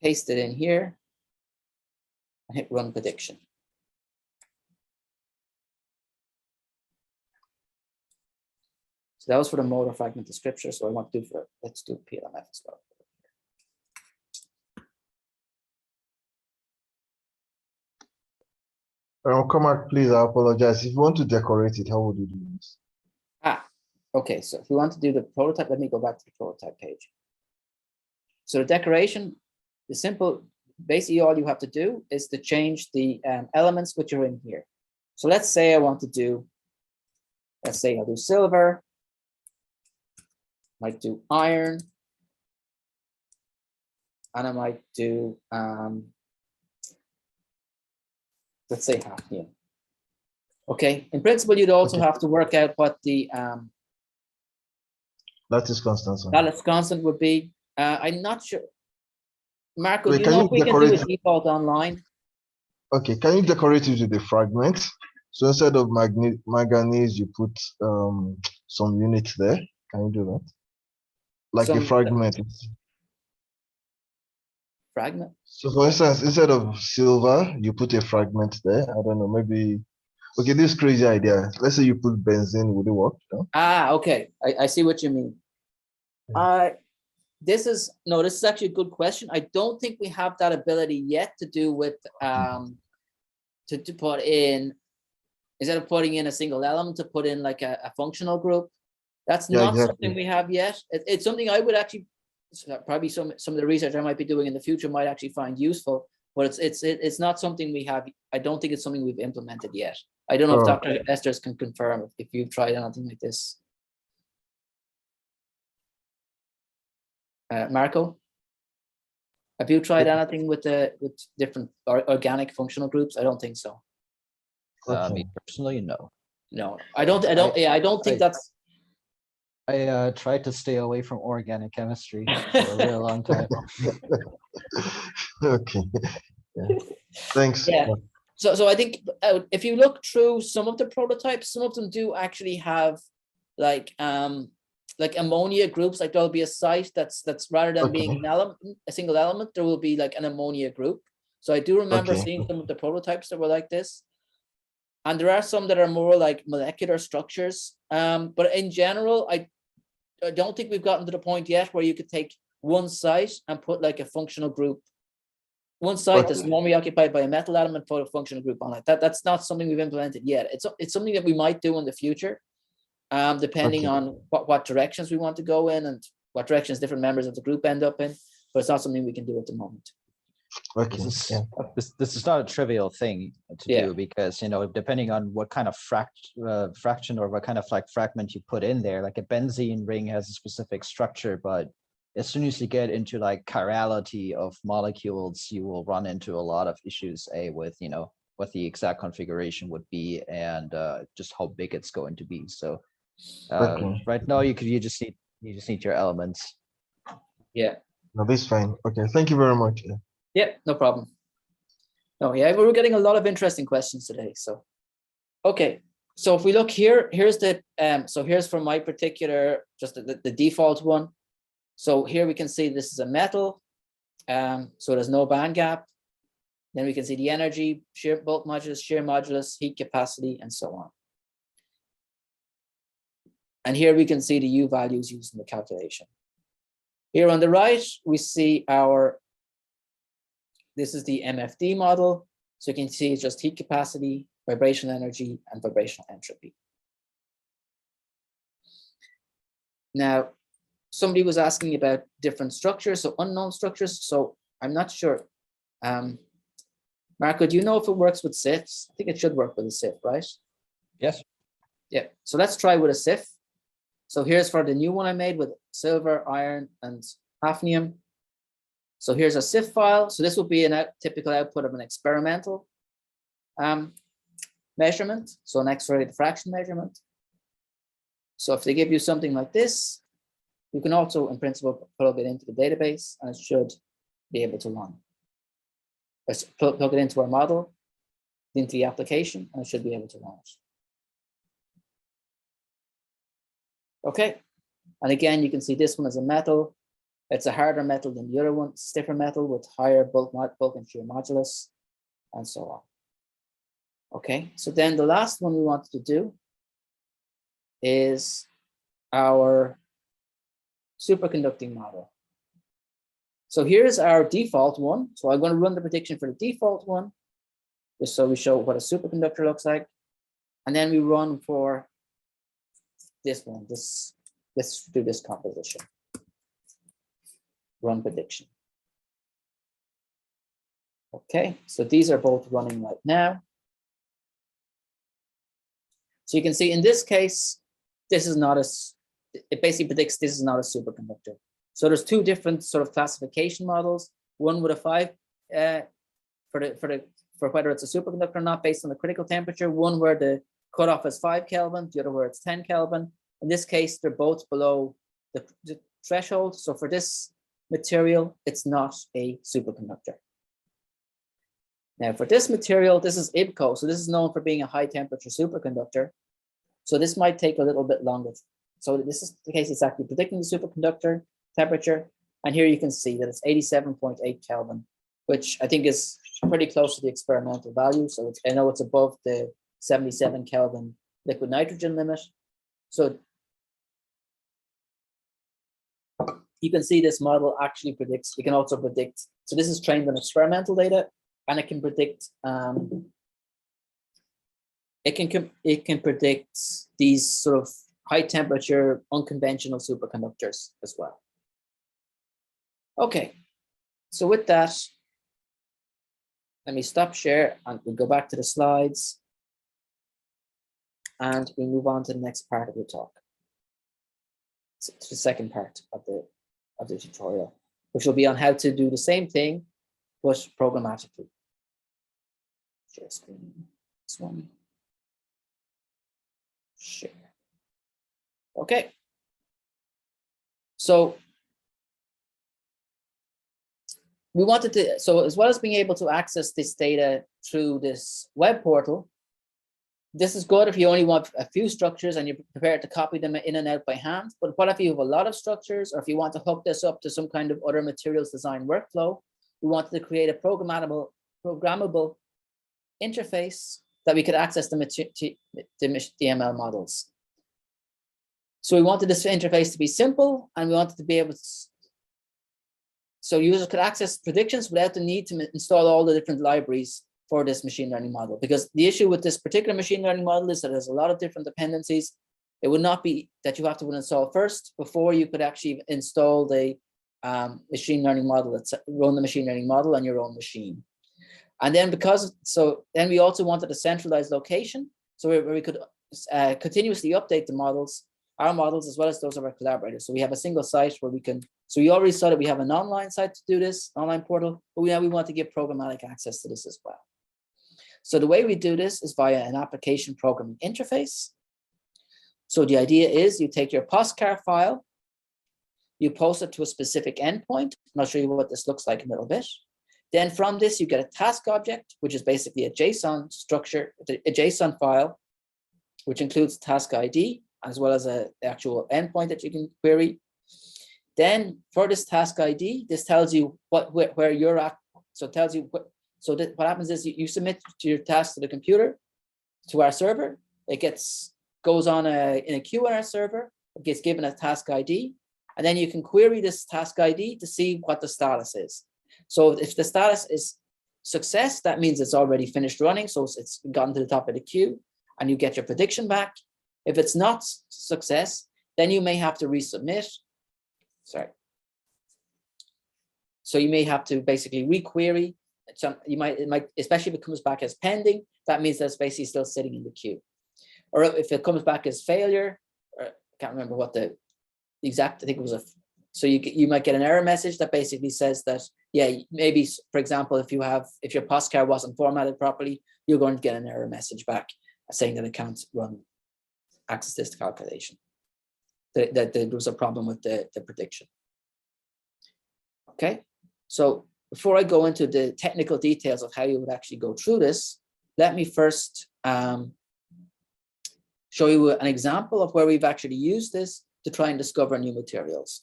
Paste it in here and hit run prediction. So that was for the motor fragment descriptor. So I want to do for, let's do PLMF as well. Cormac, please, I apologize. If you want to decorate it, how would you do this? Okay, so if we want to do the prototype, let me go back to the prototype page. So the decoration, the simple, basically all you have to do is to change the elements which are in here. So let's say I want to do, let's say I'll do silver, might do iron, and I might do, let's say hafnium. Okay, in principle, you'd also have to work out what the lattice constant. lattice constant would be. I'm not sure. Marco, Wait, do you know if we can do a it? default online? Okay, can you decorate it with the fragment? So instead of manganese, you put some units there. Can you do that? Like a fragment. Fragment. So for instance, instead of silver, you put a fragment there. I don't know, maybe. Okay, this is crazy idea. Let's say you put benzene, would it work? No? Ah, okay. I see what you mean. This is actually a good question. I don't think we have that ability yet to do with to put in, instead of putting in a single element, to put in like a functional group. That's not something we have yet. It's something I would actually, probably some of the research I might be doing in the future might actually find useful, but it's not something we have. I don't think it's something we've implemented yet. I don't know if Dr. Esters can confirm if you've tried anything like this. Marco, have you tried anything with different organic functional groups? I don't think so. Me personally, no. No, I don't think that's. I tried to stay away from organic chemistry for a real long time. Okay. Yeah. Thanks. Yeah. So I think if you look through some of the prototypes, some of them do actually have like ammonia groups. Like there'll be a site that's rather than being an element, a single element, there will be like an ammonia group. So I do remember seeing some of the prototypes that were like this. And there are some that are more like molecular structures. But in general, I don't think we've gotten to the point yet where you could take one site and put like a functional group. One site that's normally occupied by a metal element, put a functional group on it. That's not something we've implemented yet. It's something that we might do in the future, depending on what directions we want to go in and what directions different members of the group end up in. But it's not something we can do at the moment. This is not a trivial thing to do, because depending on what kind of fraction or what kind of like fragment you put in there, like a benzene ring has a specific structure, but as soon as you get into like chirality of molecules, you will run into a lot of issues with what the exact configuration would be and just how big it's going to be. So right now you just need your elements. Yeah. No, this is fine. Okay, thank you very much. Yeah, no problem. No, we're getting a lot of interesting questions today. So, okay. So if we look here, here's the so here's for my particular, just the default one. So here we can see this is a metal. So there's no band gap. Then we can see the energy, shear bulk modulus, shear modulus, heat capacity, and so on. And here we can see the U values used in the calculation. Here on the right, we see this is the MFD model. So you can see it's just heat capacity, vibrational energy, and vibrational entropy. Now, somebody was asking about different structures, so unknown structures. So I'm not sure. Marco, do you know if it works with SIFs? I think it should work with a SIF, right? Yes. Yeah, so let's try with a SIF. So here's for the new one I made with silver, iron, and hafnium. So here's a SIF file. So this will be a typical output of an experimental measurement. So an X-ray diffraction measurement. So if they give you something like this, you can also, in principle, plug it into the database and it should be able to run. Let's plug it into our model, into the application, and it should be able to run it. Okay, and again, you can see this one is a metal. It's a harder metal than the other one, stiffer metal with higher bulk and shear modulus, and so on. Okay, so then the last one we wanted to do is our superconducting model. So here's our default one. So I'm going to run the prediction for the default one, just so we show what a superconductor looks like. And then we run for this one, let's do this composition. Run prediction. Okay, so these are both running right now. So you can see in this case, this is not a, it basically predicts this is not a superconductor. So there's two different sort of classification models. One with a 5 for whether it's a superconductor or not based on the critical temperature. One where the cutoff is 5 Kelvin, the other where it's 10 Kelvin. In this case, they're both below the threshold. So for this material, it's not a superconductor. Now for this material, this is IBCO. So this is known for being a high temperature superconductor. So this might take a little bit longer. So this is the case, it's actually predicting the superconductor temperature. And here you can see that it's 87.8 Kelvin, which I think is pretty close to the experimental value. So I know it's above the 77 Kelvin liquid nitrogen limit. So you can see this model actually predicts, it can also predict, so this is trained on experimental data, and it can predict, it can predict these sort of high temperature unconventional superconductors as well. Okay, so with that, let me stop share and we'll go back to the slides and we move on to the next part of the talk. So to the second part of the tutorial, which will be on how to do the same thing, but programmatically. Share screen, this one. Share. Okay. So we wanted to, so as well as being able to access this data through this web portal, this is good if you only want a few structures and you're prepared to copy them in and out by hand. But what if you have a lot of structures, or if you want to hook this up to some kind of other materials design workflow? We wanted to create a programmable interface that we could access the ML models. So we wanted this interface to be simple, and we wanted to be able to, so users could access predictions without the need to install all the different libraries for this machine learning model. Because the issue with this particular machine learning model is that there's a lot of different dependencies. It would not be that you have to install first before you could actually install the machine learning model, run the machine learning model on your own machine. And then then we also wanted a centralized location, so where we could continuously update the models, our models, as well as those of our collaborators. So we have a single site where we can, so we already saw that we have an online site to do this, online portal, but now we want to give programmatic access to this as well. So the way we do this is via an application programming interface. So the idea is you take your POSCAR file, you post it to a specific endpoint, and I'll show you what this looks like in a little bit. Then from this, you get a task object, which is basically a JSON structure, a JSON file, which includes task ID, as well as an actual endpoint that you can query. Then for this task ID, this tells you where you're at. So it tells you what happens is you submit your task to the computer, to our server. It goes on in a queue on our server. It gets given a task ID, and then you can query this task ID to see what the status is. So if the status is success, that means it's already finished running. So it's gotten to the top of the queue, and you get your prediction back. If it's not success, then you may have to resubmit. Sorry. So you may have to basically requery. So it might, especially if it comes back as pending, that means that's basically still sitting in the queue. Or if it comes back as failure, or I can't remember what the exact, I think it was so you might get an error message that basically says that, yeah, maybe, for example, if your POSCAR wasn't formatted properly, you're going to get an error message back saying that it can't access this calculation. That there was a problem with the prediction. Okay, so before I go into the technical details of how you would actually go through this, let me first show you an example of where we've actually used this to try and discover new materials.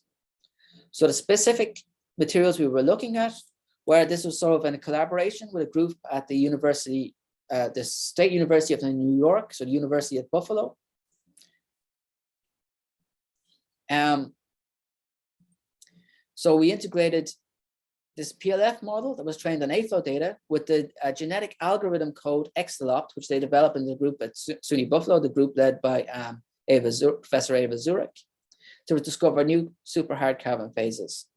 So the specific materials we were looking at, where this was sort of in a collaboration with a group at the university, the State University of New York, so the University of Buffalo. So we integrated this PLF model that was trained on AFLOW data with the genetic algorithm code XLOPT, which they developed in the group at SUNY Buffalo, the group led by Professor Ava Zurich, to discover new super hard carbon phases.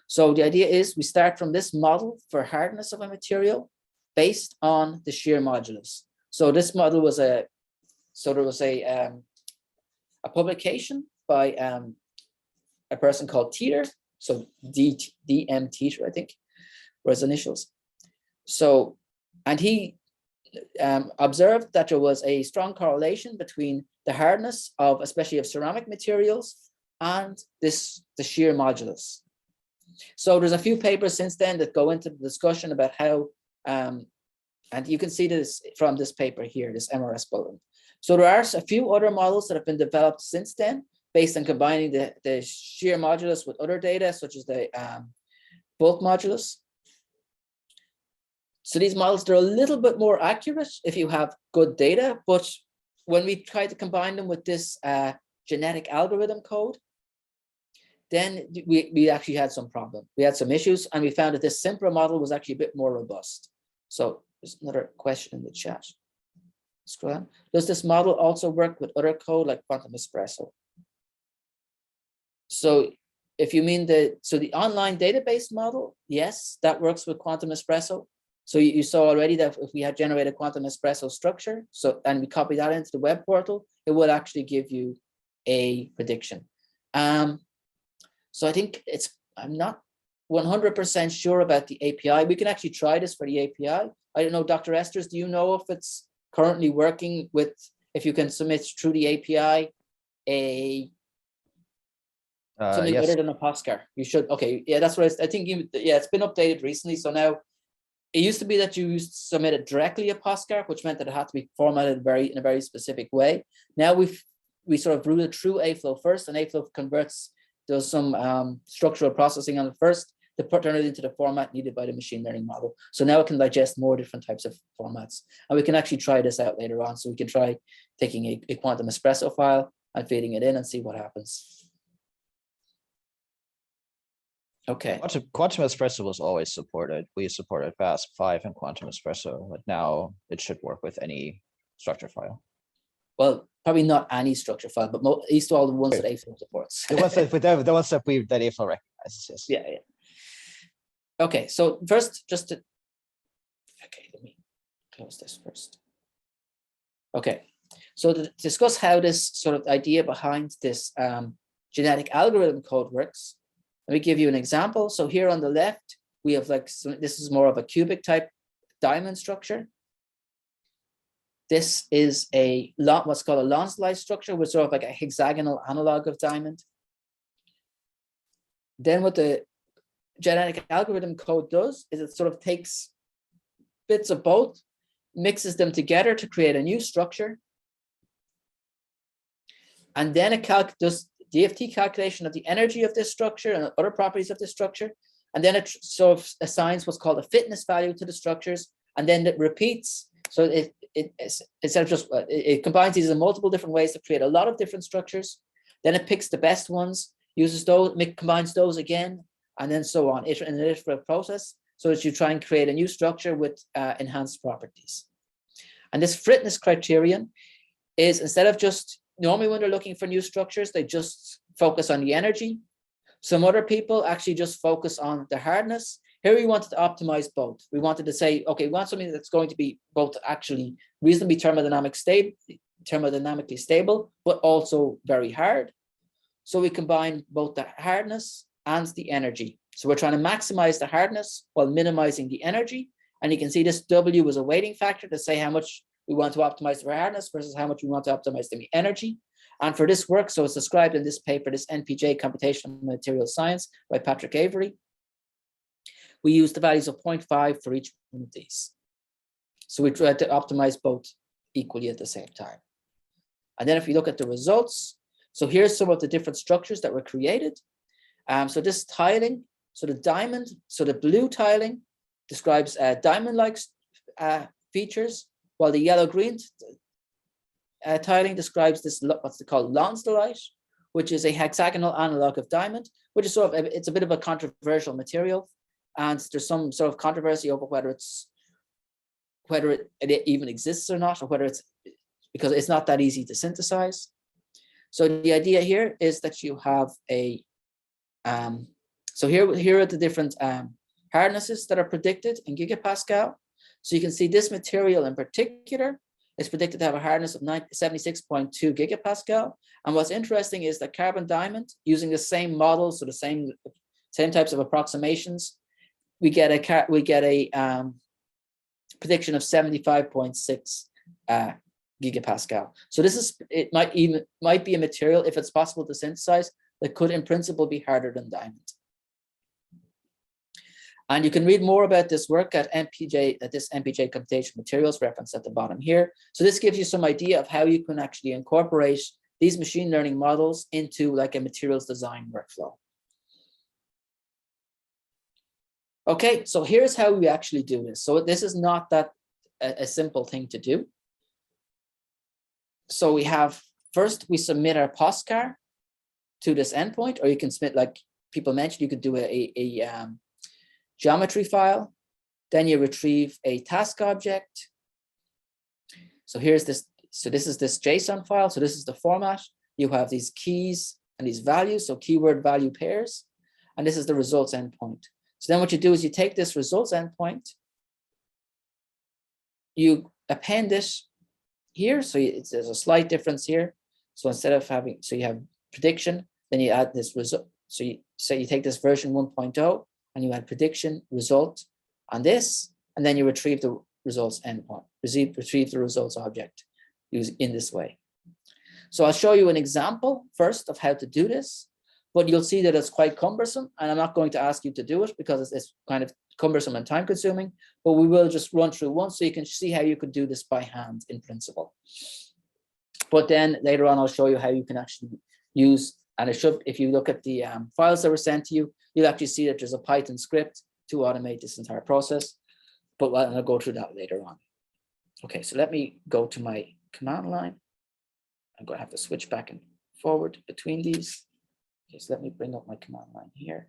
So the idea is we start from this model for hardness of a material based on the shear modulus. So this model was there was a publication by a person called Toher, so DM Toher, I think, were his initials. So, and he observed that there was a strong correlation between the hardness of, especially of ceramic materials, and the shear modulus. So there's a few papers since then that go into the discussion about how, and you can see this from this paper here, this MRS bulletin. So there are a few other models that have been developed since then, based on combining the shear modulus with other data, such as the bulk modulus. So these models, they're a little bit more accurate if you have good data, but when we try to combine them with this genetic algorithm code, then we actually had some problem. We had some issues, and we found that this simpler model was actually a bit more robust. So there's another question in the chat. Scroll on. Does this model also work with other code like Quantum Espresso? So if you mean the online database model, yes, that works with Quantum Espresso. So you saw already that if we had generated Quantum Espresso structure, and we copy that into the web portal, it would actually give you a prediction. So I think I'm not 100% sure about the API. We can actually try this for the API. I don't know, Dr. Esters, do you know if it's currently working with, if you can submit through the API something yes. other than a POSCAR? You should, okay, yeah, that's what I think. Yeah, it's been updated recently. So now it used to be that you used to submit it directly a POSCAR, which meant that it had to be formatted in a very specific way. Now we sort of routed through AFLOW first, and AFLOW does some structural processing on it first to turn it into the format needed by the machine learning model. So now it can digest more different types of formats. And we can actually try this out later on. So we can try taking a Quantum Espresso file and feeding it in and see what happens. Okay. Quantum Espresso was always supported. We supported FAST5 and Quantum Espresso, but now it should work with any structure file. Well, probably not any structure file, but at least all the ones that AFLOW supports. The ones that AFLOW recognizes. Yes. Yeah, yeah. Okay, so first, let me close this first. Okay, so to discuss how this sort of idea behind this genetic algorithm code works, let me give you an example. So here on the left, we have this is more of a cubic type diamond structure. This is what's called a Lancelot structure, which is sort of like a hexagonal analog of diamond. Then what the genetic algorithm code does is it sort of takes bits of both, mixes them together to create a new structure. And then it does DFT calculation of the energy of this structure and other properties of this structure. And then it sort of assigns what's called a fitness value to the structures. And then it repeats. So instead of just, it combines these in multiple different ways to create a lot of different structures. Then it picks the best ones, uses those, combines those again, and then so on. It's an iterative process, so that you try and create a new structure with enhanced properties. And this fitness criterion is, instead of just, normally when they're looking for new structures, they just focus on the energy. Some other people actually just focus on the hardness. Here we wanted to optimize both. We wanted to say, okay, we want something that's going to be both actually reasonably thermodynamically stable, but also very hard. So we combine both the hardness and the energy. So we're trying to maximize the hardness while minimizing the energy. And you can see this W was a weighting factor to say how much we want to optimize the hardness versus how much we want to optimize the energy. And for this work, so it's described in this paper, this NPJ Computational Material Science by Patrick Avery, we use the values of 0.5 for each one of these. So we try to optimize both equally at the same time. And then if you look at the results, so here's some of the different structures that were created. So this tiling, so the diamond, so the blue tiling describes diamond-like features, while the yellow-green tiling describes this, what's called lancelot, which is a hexagonal analog of diamond, which is sort of, it's a bit of a controversial material. And there's some sort of controversy over whether it even exists or not, or whether it's, because it's not that easy to synthesize. So the idea here is that you have a, so here are the different hardnesses that are predicted in gigapascal. So you can see this material in particular is predicted to have a hardness of 76.2 gigapascal. And what's interesting is that carbon diamond, using the same models, so the same types of approximations, we get a prediction of 75.6 gigapascal. So this is, it might be a material, if it's possible to synthesize, that could in principle be harder than diamond. And you can read more about this work at MPJ, at this MPJ Computational Materials reference at the bottom here. So this gives you some idea of how you can actually incorporate these machine learning models into like a materials design workflow. Okay, so here's how we actually do this. So this is not that a simple thing to do. So we have, first we submit our postcard to this endpoint, or you can submit, like people mentioned, you could do a geometry file, then you retrieve a task object. So here's this, so this is this JSON file. So this is the format. You have these keys and these values, so keyword value pairs, and this is the results endpoint. So then what you do is you take this results endpoint, you append it here. So there's a slight difference here. So instead of having, so you have prediction, then you add this result. So you say you take this version 1.0 and you add prediction result on this, and then you retrieve the results endpoint, retrieve the results object in this way. So I'll show you an example first of how to do this, but you'll see that it's quite cumbersome, and I'm not going to ask you to do it because it's kind of cumbersome and time consuming, but we will just run through one so you can see how you could do this by hand in principle. But then later on, I'll show you how you can actually use, and it should, if you look at the files that were sent to you, you'll actually see that there's a Python script to automate this entire process, but I'll go through that later on. Okay, so let me go to my command line. I'm going to have to switch back and forward between these. Okay, so let me bring up my command line here.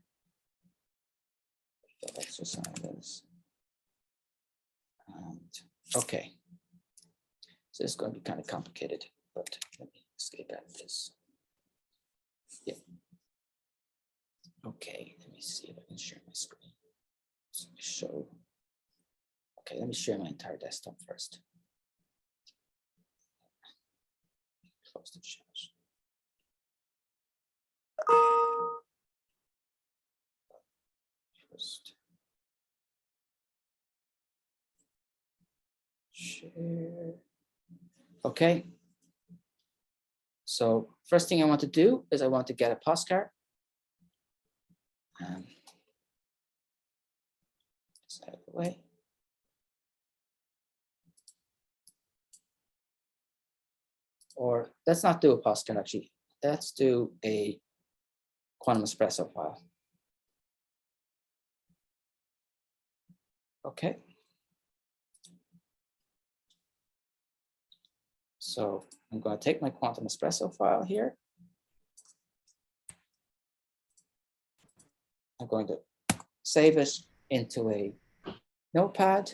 Exercises. And okay, so it's going to be kind of complicated, but let me escape out of this. Yeah. Okay, let me see if I can share my screen. So, okay, let me share my entire desktop first. Close the chat. First. Share. Okay. So first thing I want to do is I want to get a postcard. Just out of the way. Or let's not do a postcard actually. Let's do a quantum espresso file. Okay. So I'm going to take my quantum espresso file here. I'm going to save it into a notepad.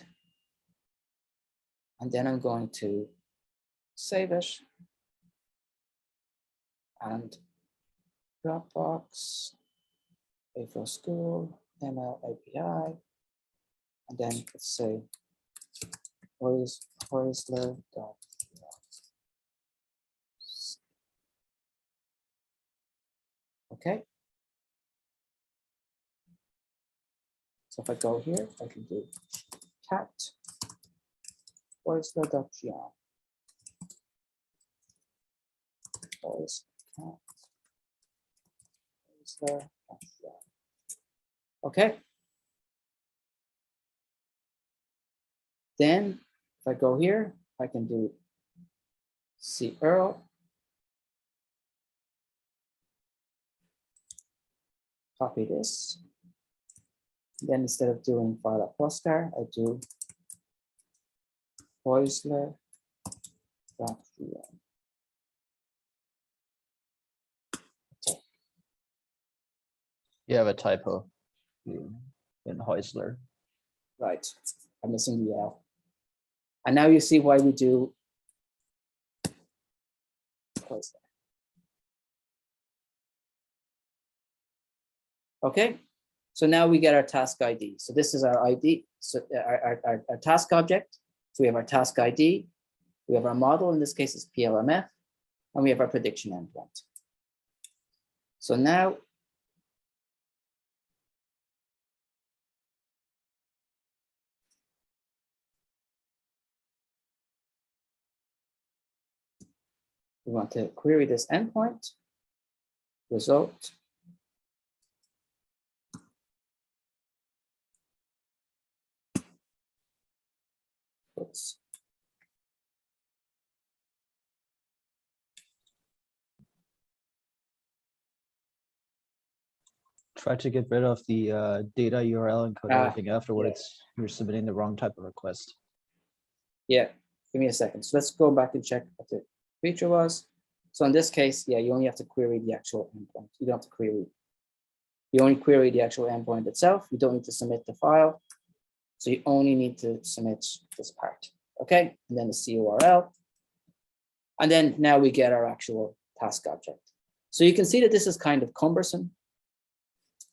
And then I'm going to save it. And Dropbox, AFLOW School, ML API. And then let's say Heusler. Okay. So if I go here, I can do cat Heusler.geom. Okay. Then if I go here, I can do curl, copy this. Then instead of doing file.postcard, I do Heusler.geom. You have a typo in Heusler. Right, I'm missing the L. And now you see why we do Heusler. Okay, so now we get our task ID. So this is our ID, so our task object. So we have our task ID, we have our model, in this case is PLMF, and we have our prediction endpoint. So now we want to query this endpoint, result. Oops. Try to get rid of the data URL and code everything afterwards. You're submitting the wrong type of request. Yeah, give me a second. So let's go back and check what the feature was. So in this case, yeah, you only have to query the actual endpoint. You don't have to query. You only query the actual endpoint itself. You don't need to submit the file. So you only need to submit this part. Okay, and then the CURL. And then now we get our actual task object. So you can see that this is kind of cumbersome.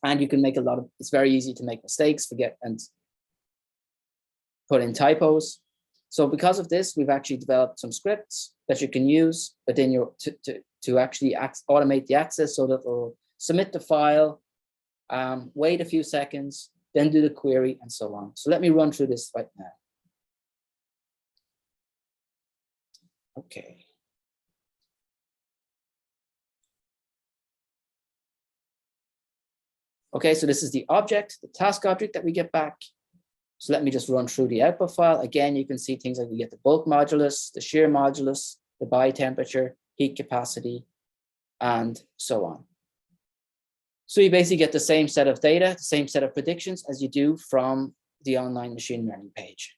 And you can make a lot of, it's very easy to make mistakes, forget, and put in typos. So because of this, we've actually developed some scripts that you can use within your, to actually automate the access so that it'll submit the file, wait a few seconds, then do the query and so on. So let me run through this right now. Okay. Okay, so this is the object, the task object that we get back. So let me just run through the output file. Again, you can see things like you get the bulk modulus, the shear modulus, the by temperature, heat capacity, and so on. So you basically get the same set of data, the same set of predictions as you do from the online machine learning page.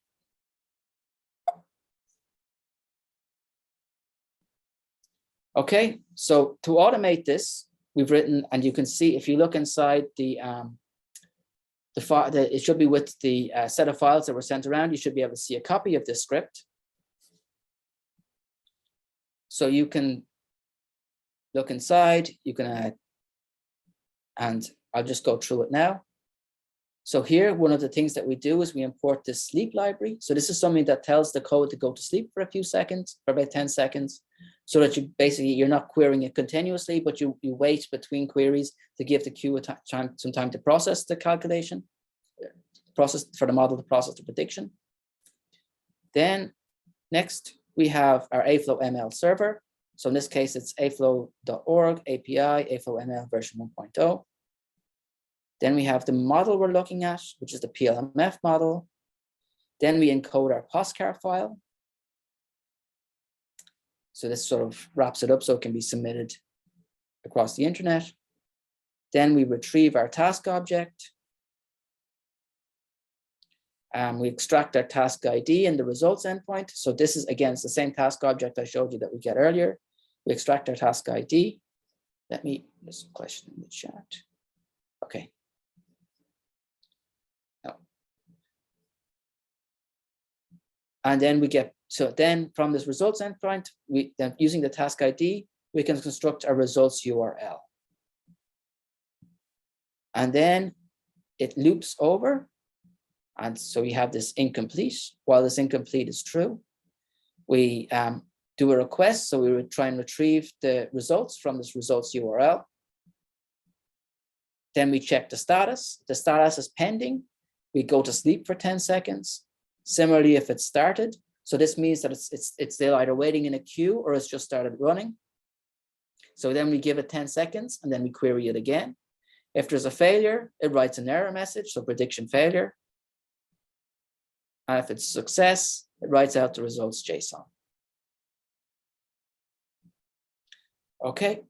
Okay, so to automate this, we've written, and you can see if you look inside the file, it should be with the set of files that were sent around. You should be able to see a copy of this script. So you can look inside, you can and I'll just go through it now. So here, one of the things that we do is we import this sleep library. So this is something that tells the code to go to sleep for a few seconds, for about 10 seconds, so that you basically, you're not querying it continuously, but you wait between queries to give the queue some time to process the calculation, process for the model to process the prediction. Then next, we have our AFLOW-ML server. So in this case, it's aflow.org, API, AFLOW-ML version 1.0. Then we have the model we're looking at, which is the PLMF model. Then we encode our POSCAR file. So this sort of wraps it up so it can be submitted across the internet. Then we retrieve our task object. We extract our task ID and the results endpoint. So this is, again, it's the same task object I showed you that we get earlier. We extract our task ID. Let me, there's a question in the chat. Okay. No. And then we get, so then from this results endpoint, we then using the task ID, we can construct a results URL. And then it loops over. And so we have this incomplete. While this incomplete is true, we do a request. So we would try and retrieve the results from this results URL. Then we check the status. The status is pending. We go to sleep for 10 seconds. Similarly, if it's started. So this means that it's still either waiting in a queue or it's just started running. So then we give it 10 seconds and then we query it again. If there's a failure, it writes an error message, so prediction failure. And if it's success, it writes out the results JSON. Okay,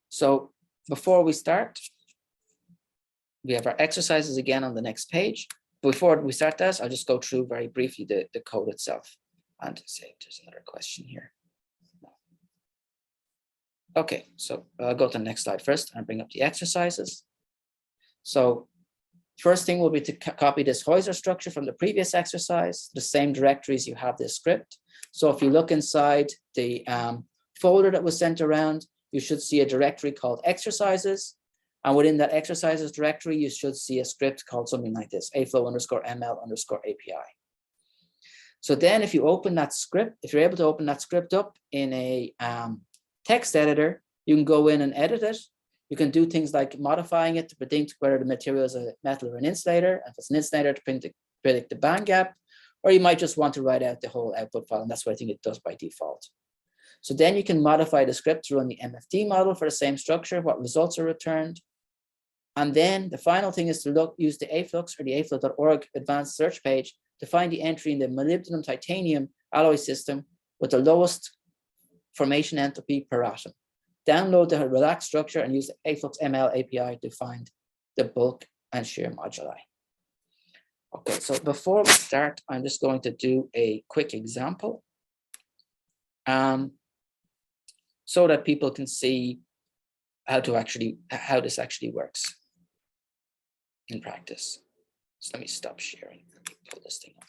so before we start, we have our exercises again on the next page. Before we start that, I'll just go through very briefly the code itself and say if there's another question here. Okay, so I'll go to the next slide first and bring up the exercises. So first thing will be to copy this Heuser structure from the previous exercise, the same directories you have this script. So if you look inside the folder that was sent around, you should see a directory called exercises. And within that exercises directory, you should see a script called something like this, AFLOW_ML_API. So then if you open that script, if you're able to open that script up in a text editor, you can go in and edit it. You can do things like modifying it to predict whether the material is a metal or an insulator. And if it's an insulator, to predict the band gap, or you might just want to write out the whole output file. And that's what I think it does by default. So then you can modify the script to run the MFD model for the same structure, what results are returned. And then the final thing is to use the AFLUX or the aflow.org advanced search page to find the entry in the molybdenum titanium alloy system with the lowest formation entropy per atom. Download the relaxed structure and use the AFLOW-ML API to find the bulk and shear moduli. Okay, so before we start, I'm just going to do a quick example so that people can see how this actually works in practice. So let me stop sharing. Let me pull this thing up.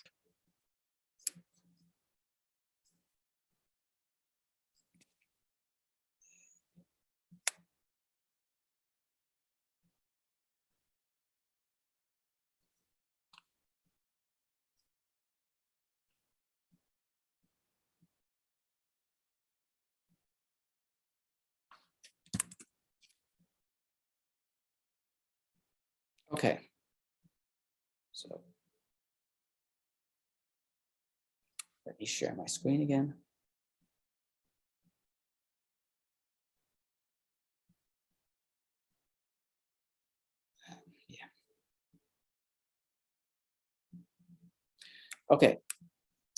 Okay, so let me share my screen again. Yeah. Okay,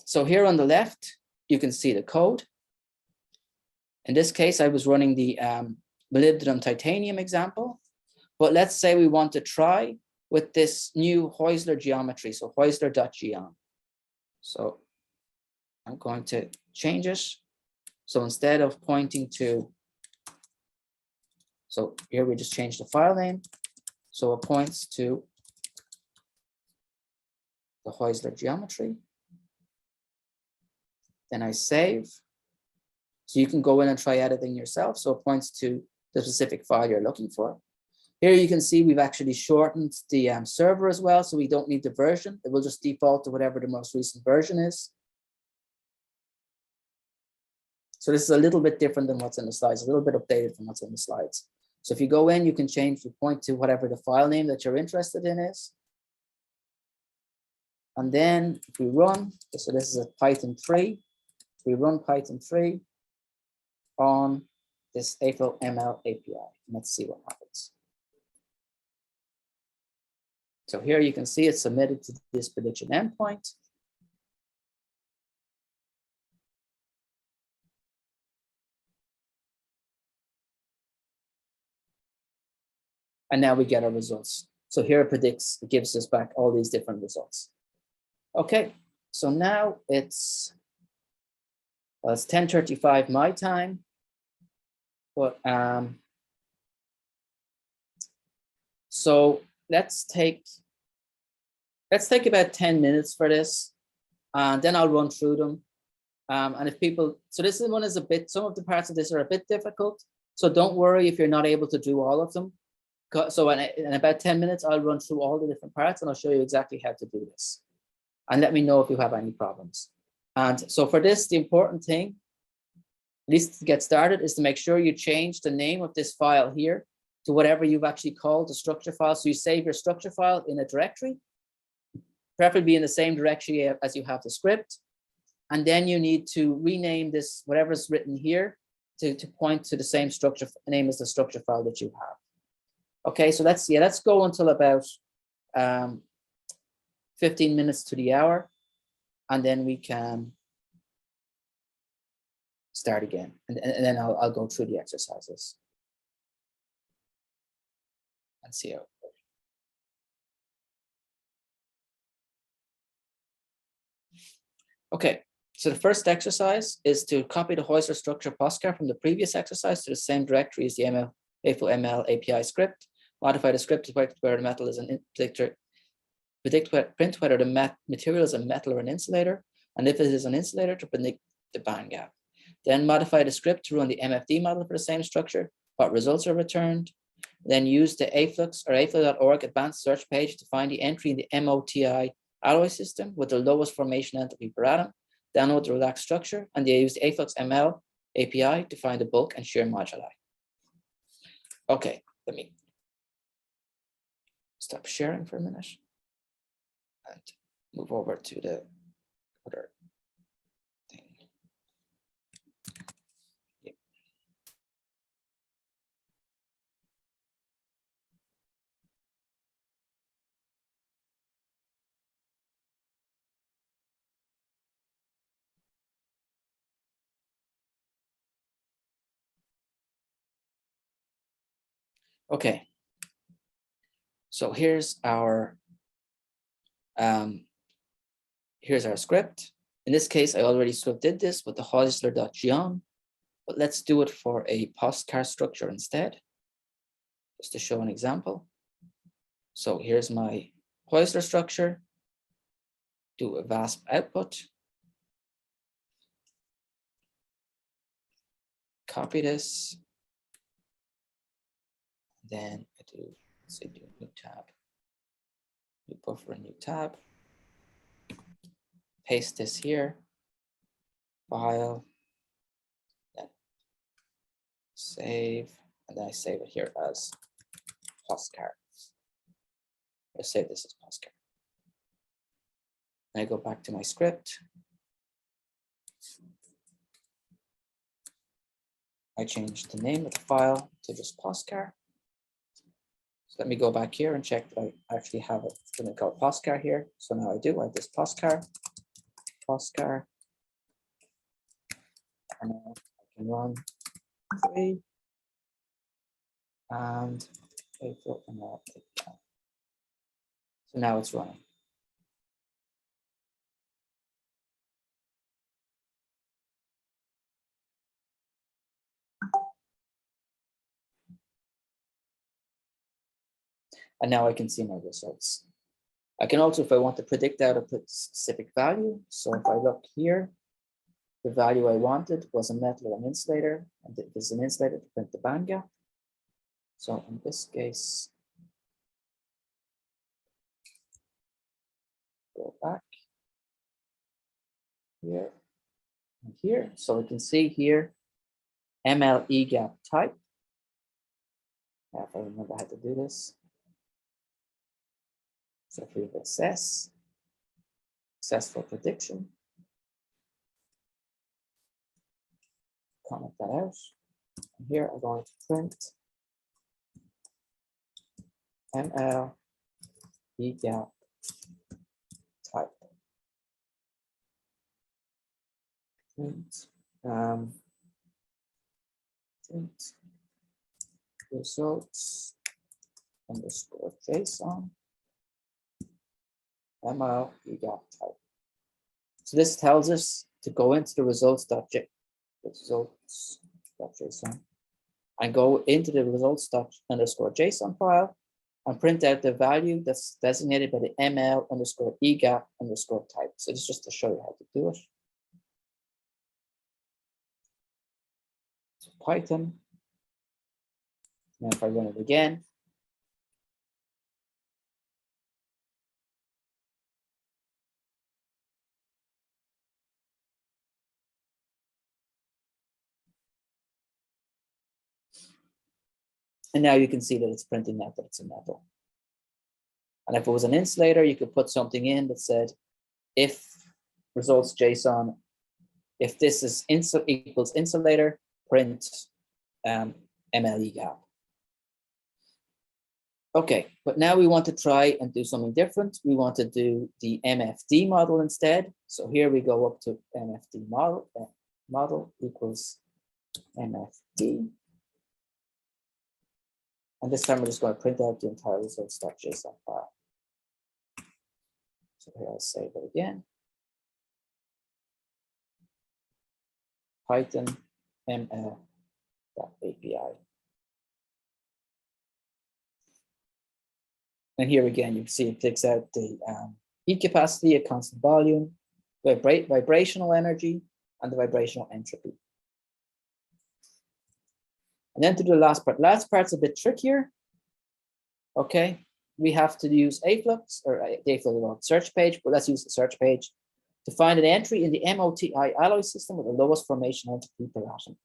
so here on the left, you can see the code. In this case, I was running the molybdenum titanium example. But let's say we want to try with this new Heusler geometry, so Heusler.geom. So I'm going to change it. So instead of pointing to, so here we just change the file name. So it points to the Heusler geometry. Then I save. So you can go in and try editing yourself. So it points to the specific file you're looking for. Here you can see we've actually shortened the server as well, so we don't need the version. It will just default to whatever the most recent version is. So this is a little bit different than what's in the slides, a little bit updated from what's in the slides. So if you go in, you can change the point to whatever the file name that you're interested in is. And then if we run, so this is a Python 3. We run Python 3 on this AFLOW-ML API. Let's see what happens. So here you can see it's submitted to this prediction endpoint. And now we get our results. So here it predicts, it gives us back all these different results. Okay, so now it's 10:35 my time. But so let's take about 10 minutes for this, and then I'll run through them. And if people, so this one is a bit, some of the parts of this are a bit difficult. So don't worry if you're not able to do all of them. So in about 10 minutes, I'll run through all the different parts and I'll show you exactly how to do this. And let me know if you have any problems. And so for this, the important thing, at least to get started, is to make sure you change the name of this file here to whatever you've actually called the structure file. So you save your structure file in a directory, preferably in the same directory as you have the script. And then you need to rename this, whatever's written here, to point to the same structure name as the structure file that you have. Okay, so let's go until about 15 minutes to the hour, and then we can start again. And then I'll go through the exercises and see how. Okay, so the first exercise is to copy the Heusler structure postcard from the previous exercise to the same directory as the AFLOW-ML API script. Modify the script to predict whether the metal is an print whether the material is a metal or an insulator, and if it is an insulator, to predict the band gap. Then modify the script to run the MFD model for the same structure. What results are returned? Then use the AFLOX or AFLOW.org advanced search page to find the entry in the MOTI alloy system with the lowest formation enthalpy per atom, download the relaxed structure, and they use the AFLOW-ML API to find the bulk and shear moduli. Okay, let me stop sharing for a minute and move over to the other thing. Yeah. Okay, so here's our script. In this case, I already did this with the Heusler.geom, but let's do it for a postcard structure instead, just to show an example. So here's my Heusler structure. Do a VASP output. Copy this. Then I do, let's say, do a new tab. New buffer, a new tab. Paste this here. File. Then save. And then I save it here as postcard. I save this as postcard. I go back to my script. I change the name of the file to just postcard. So let me go back here and check that I actually have it. It's going to call postcard here. So now I do. I have this postcard. And I can run 3 and AFLOW-ML. So now it's running. And now I can see my results. I can also, if I want to predict out, put specific value. So if I look here, the value I wanted was a metal or an insulator, and this is an insulator to print the band gap. So in this case, go back here and here. So we can see here, MLE gap type. If I remember how to do this. So if we have access for prediction, comment that out. And here I'm going to print ML E gap type. Print results underscore JSON. ML E gap type. So this tells us to go into the results.json and go into the results._JSON file and print out the value that's designated by the ML_EGAP_type. So it's just to show you how to do it. So Python. And if I run it again, and now you can see that it's printing out that it's a metal. And if it was an insulator, you could put something in that said, if results JSON, if this is equals insulator, print MLE gap. Okay, but now we want to try and do something different. We want to do the MFD model instead. So here we go up to MFD model equals MFD. And this time we're just going to print out the entire results.json file. So here I'll save it again. Python ML.API. And here again, you can see it takes out the heat capacity, a constant volume, vibrational energy, and the vibrational entropy. And then to the last part. Last part's a bit trickier. Okay, we have to use AFLOW or the AFLOW search page, but let's use the search page to find an entry in the MOTI alloy system with the lowest formation entropy per atom.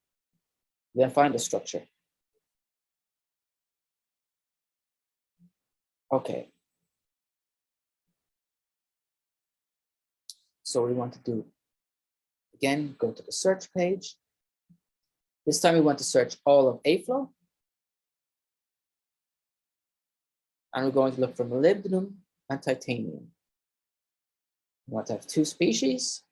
Then find the structure. Okay. So we want to do, again, go to the search page. This time we want to search all of AFLOW. And we're going to look for molybdenum and titanium. We want to have 2 species.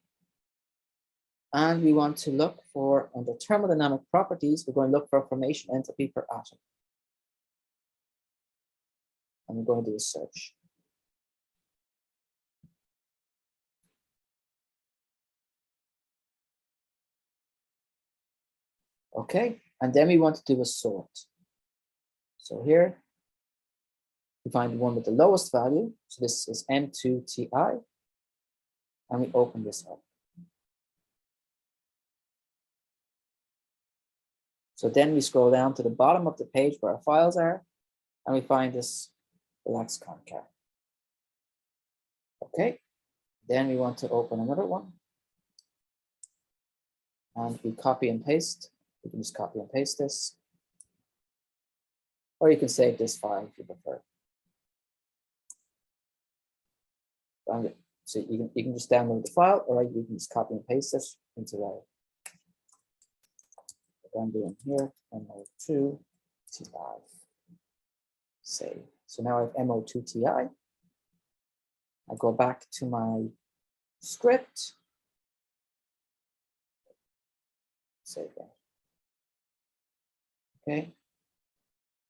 And we want to look for, under thermodynamic properties, we're going to look for formation entropy per atom. And we're going to do a search. Okay, and then we want to do a sort. So here, we find one with the lowest value. So this is M2TI. And we open this up. So then we scroll down to the bottom of the page where our files are, and we find this relaxed concar. Okay, then we want to open another one. And we copy and paste. You can just copy and paste this. Or you can save this file if you prefer. So you can just download the file, or you can just copy and paste this into what I'm doing here, MO2TI. Save. So now I have MO2TI. I go back to my script. Save that. Okay.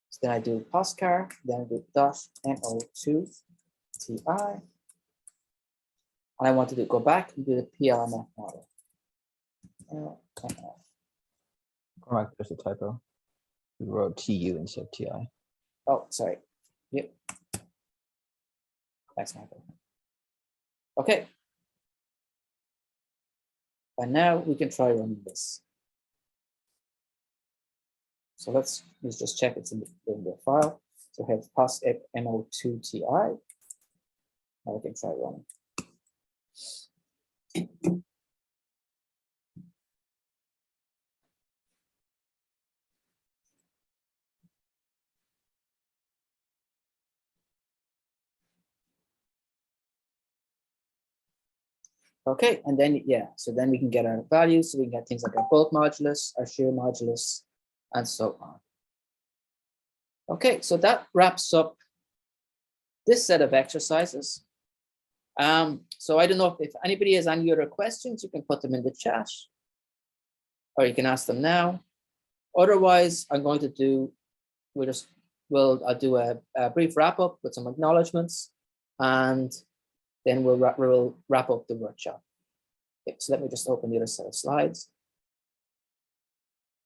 So then I do postcar, then I do .mo2ti. And I want to go back and do the PLMF model. Cormac, there's a typo. We wrote TU instead of TI. Oh, sorry. Yep. That's Michael. Okay. And now we can try running this. So let's just check it's in the file. So I have post mo2ti. Now we can try running. Okay, and then so then we can get our values. So we can get things like our bulk modulus, our shear modulus, and so on. Okay, so that wraps up this set of exercises. So I don't know if anybody has any other questions, you can put them in the chat, or you can ask them now. Otherwise, I'm going to do, I'll do a brief wrap up with some acknowledgements, and then we'll wrap up the workshop. Okay, so let me just open the other set of slides.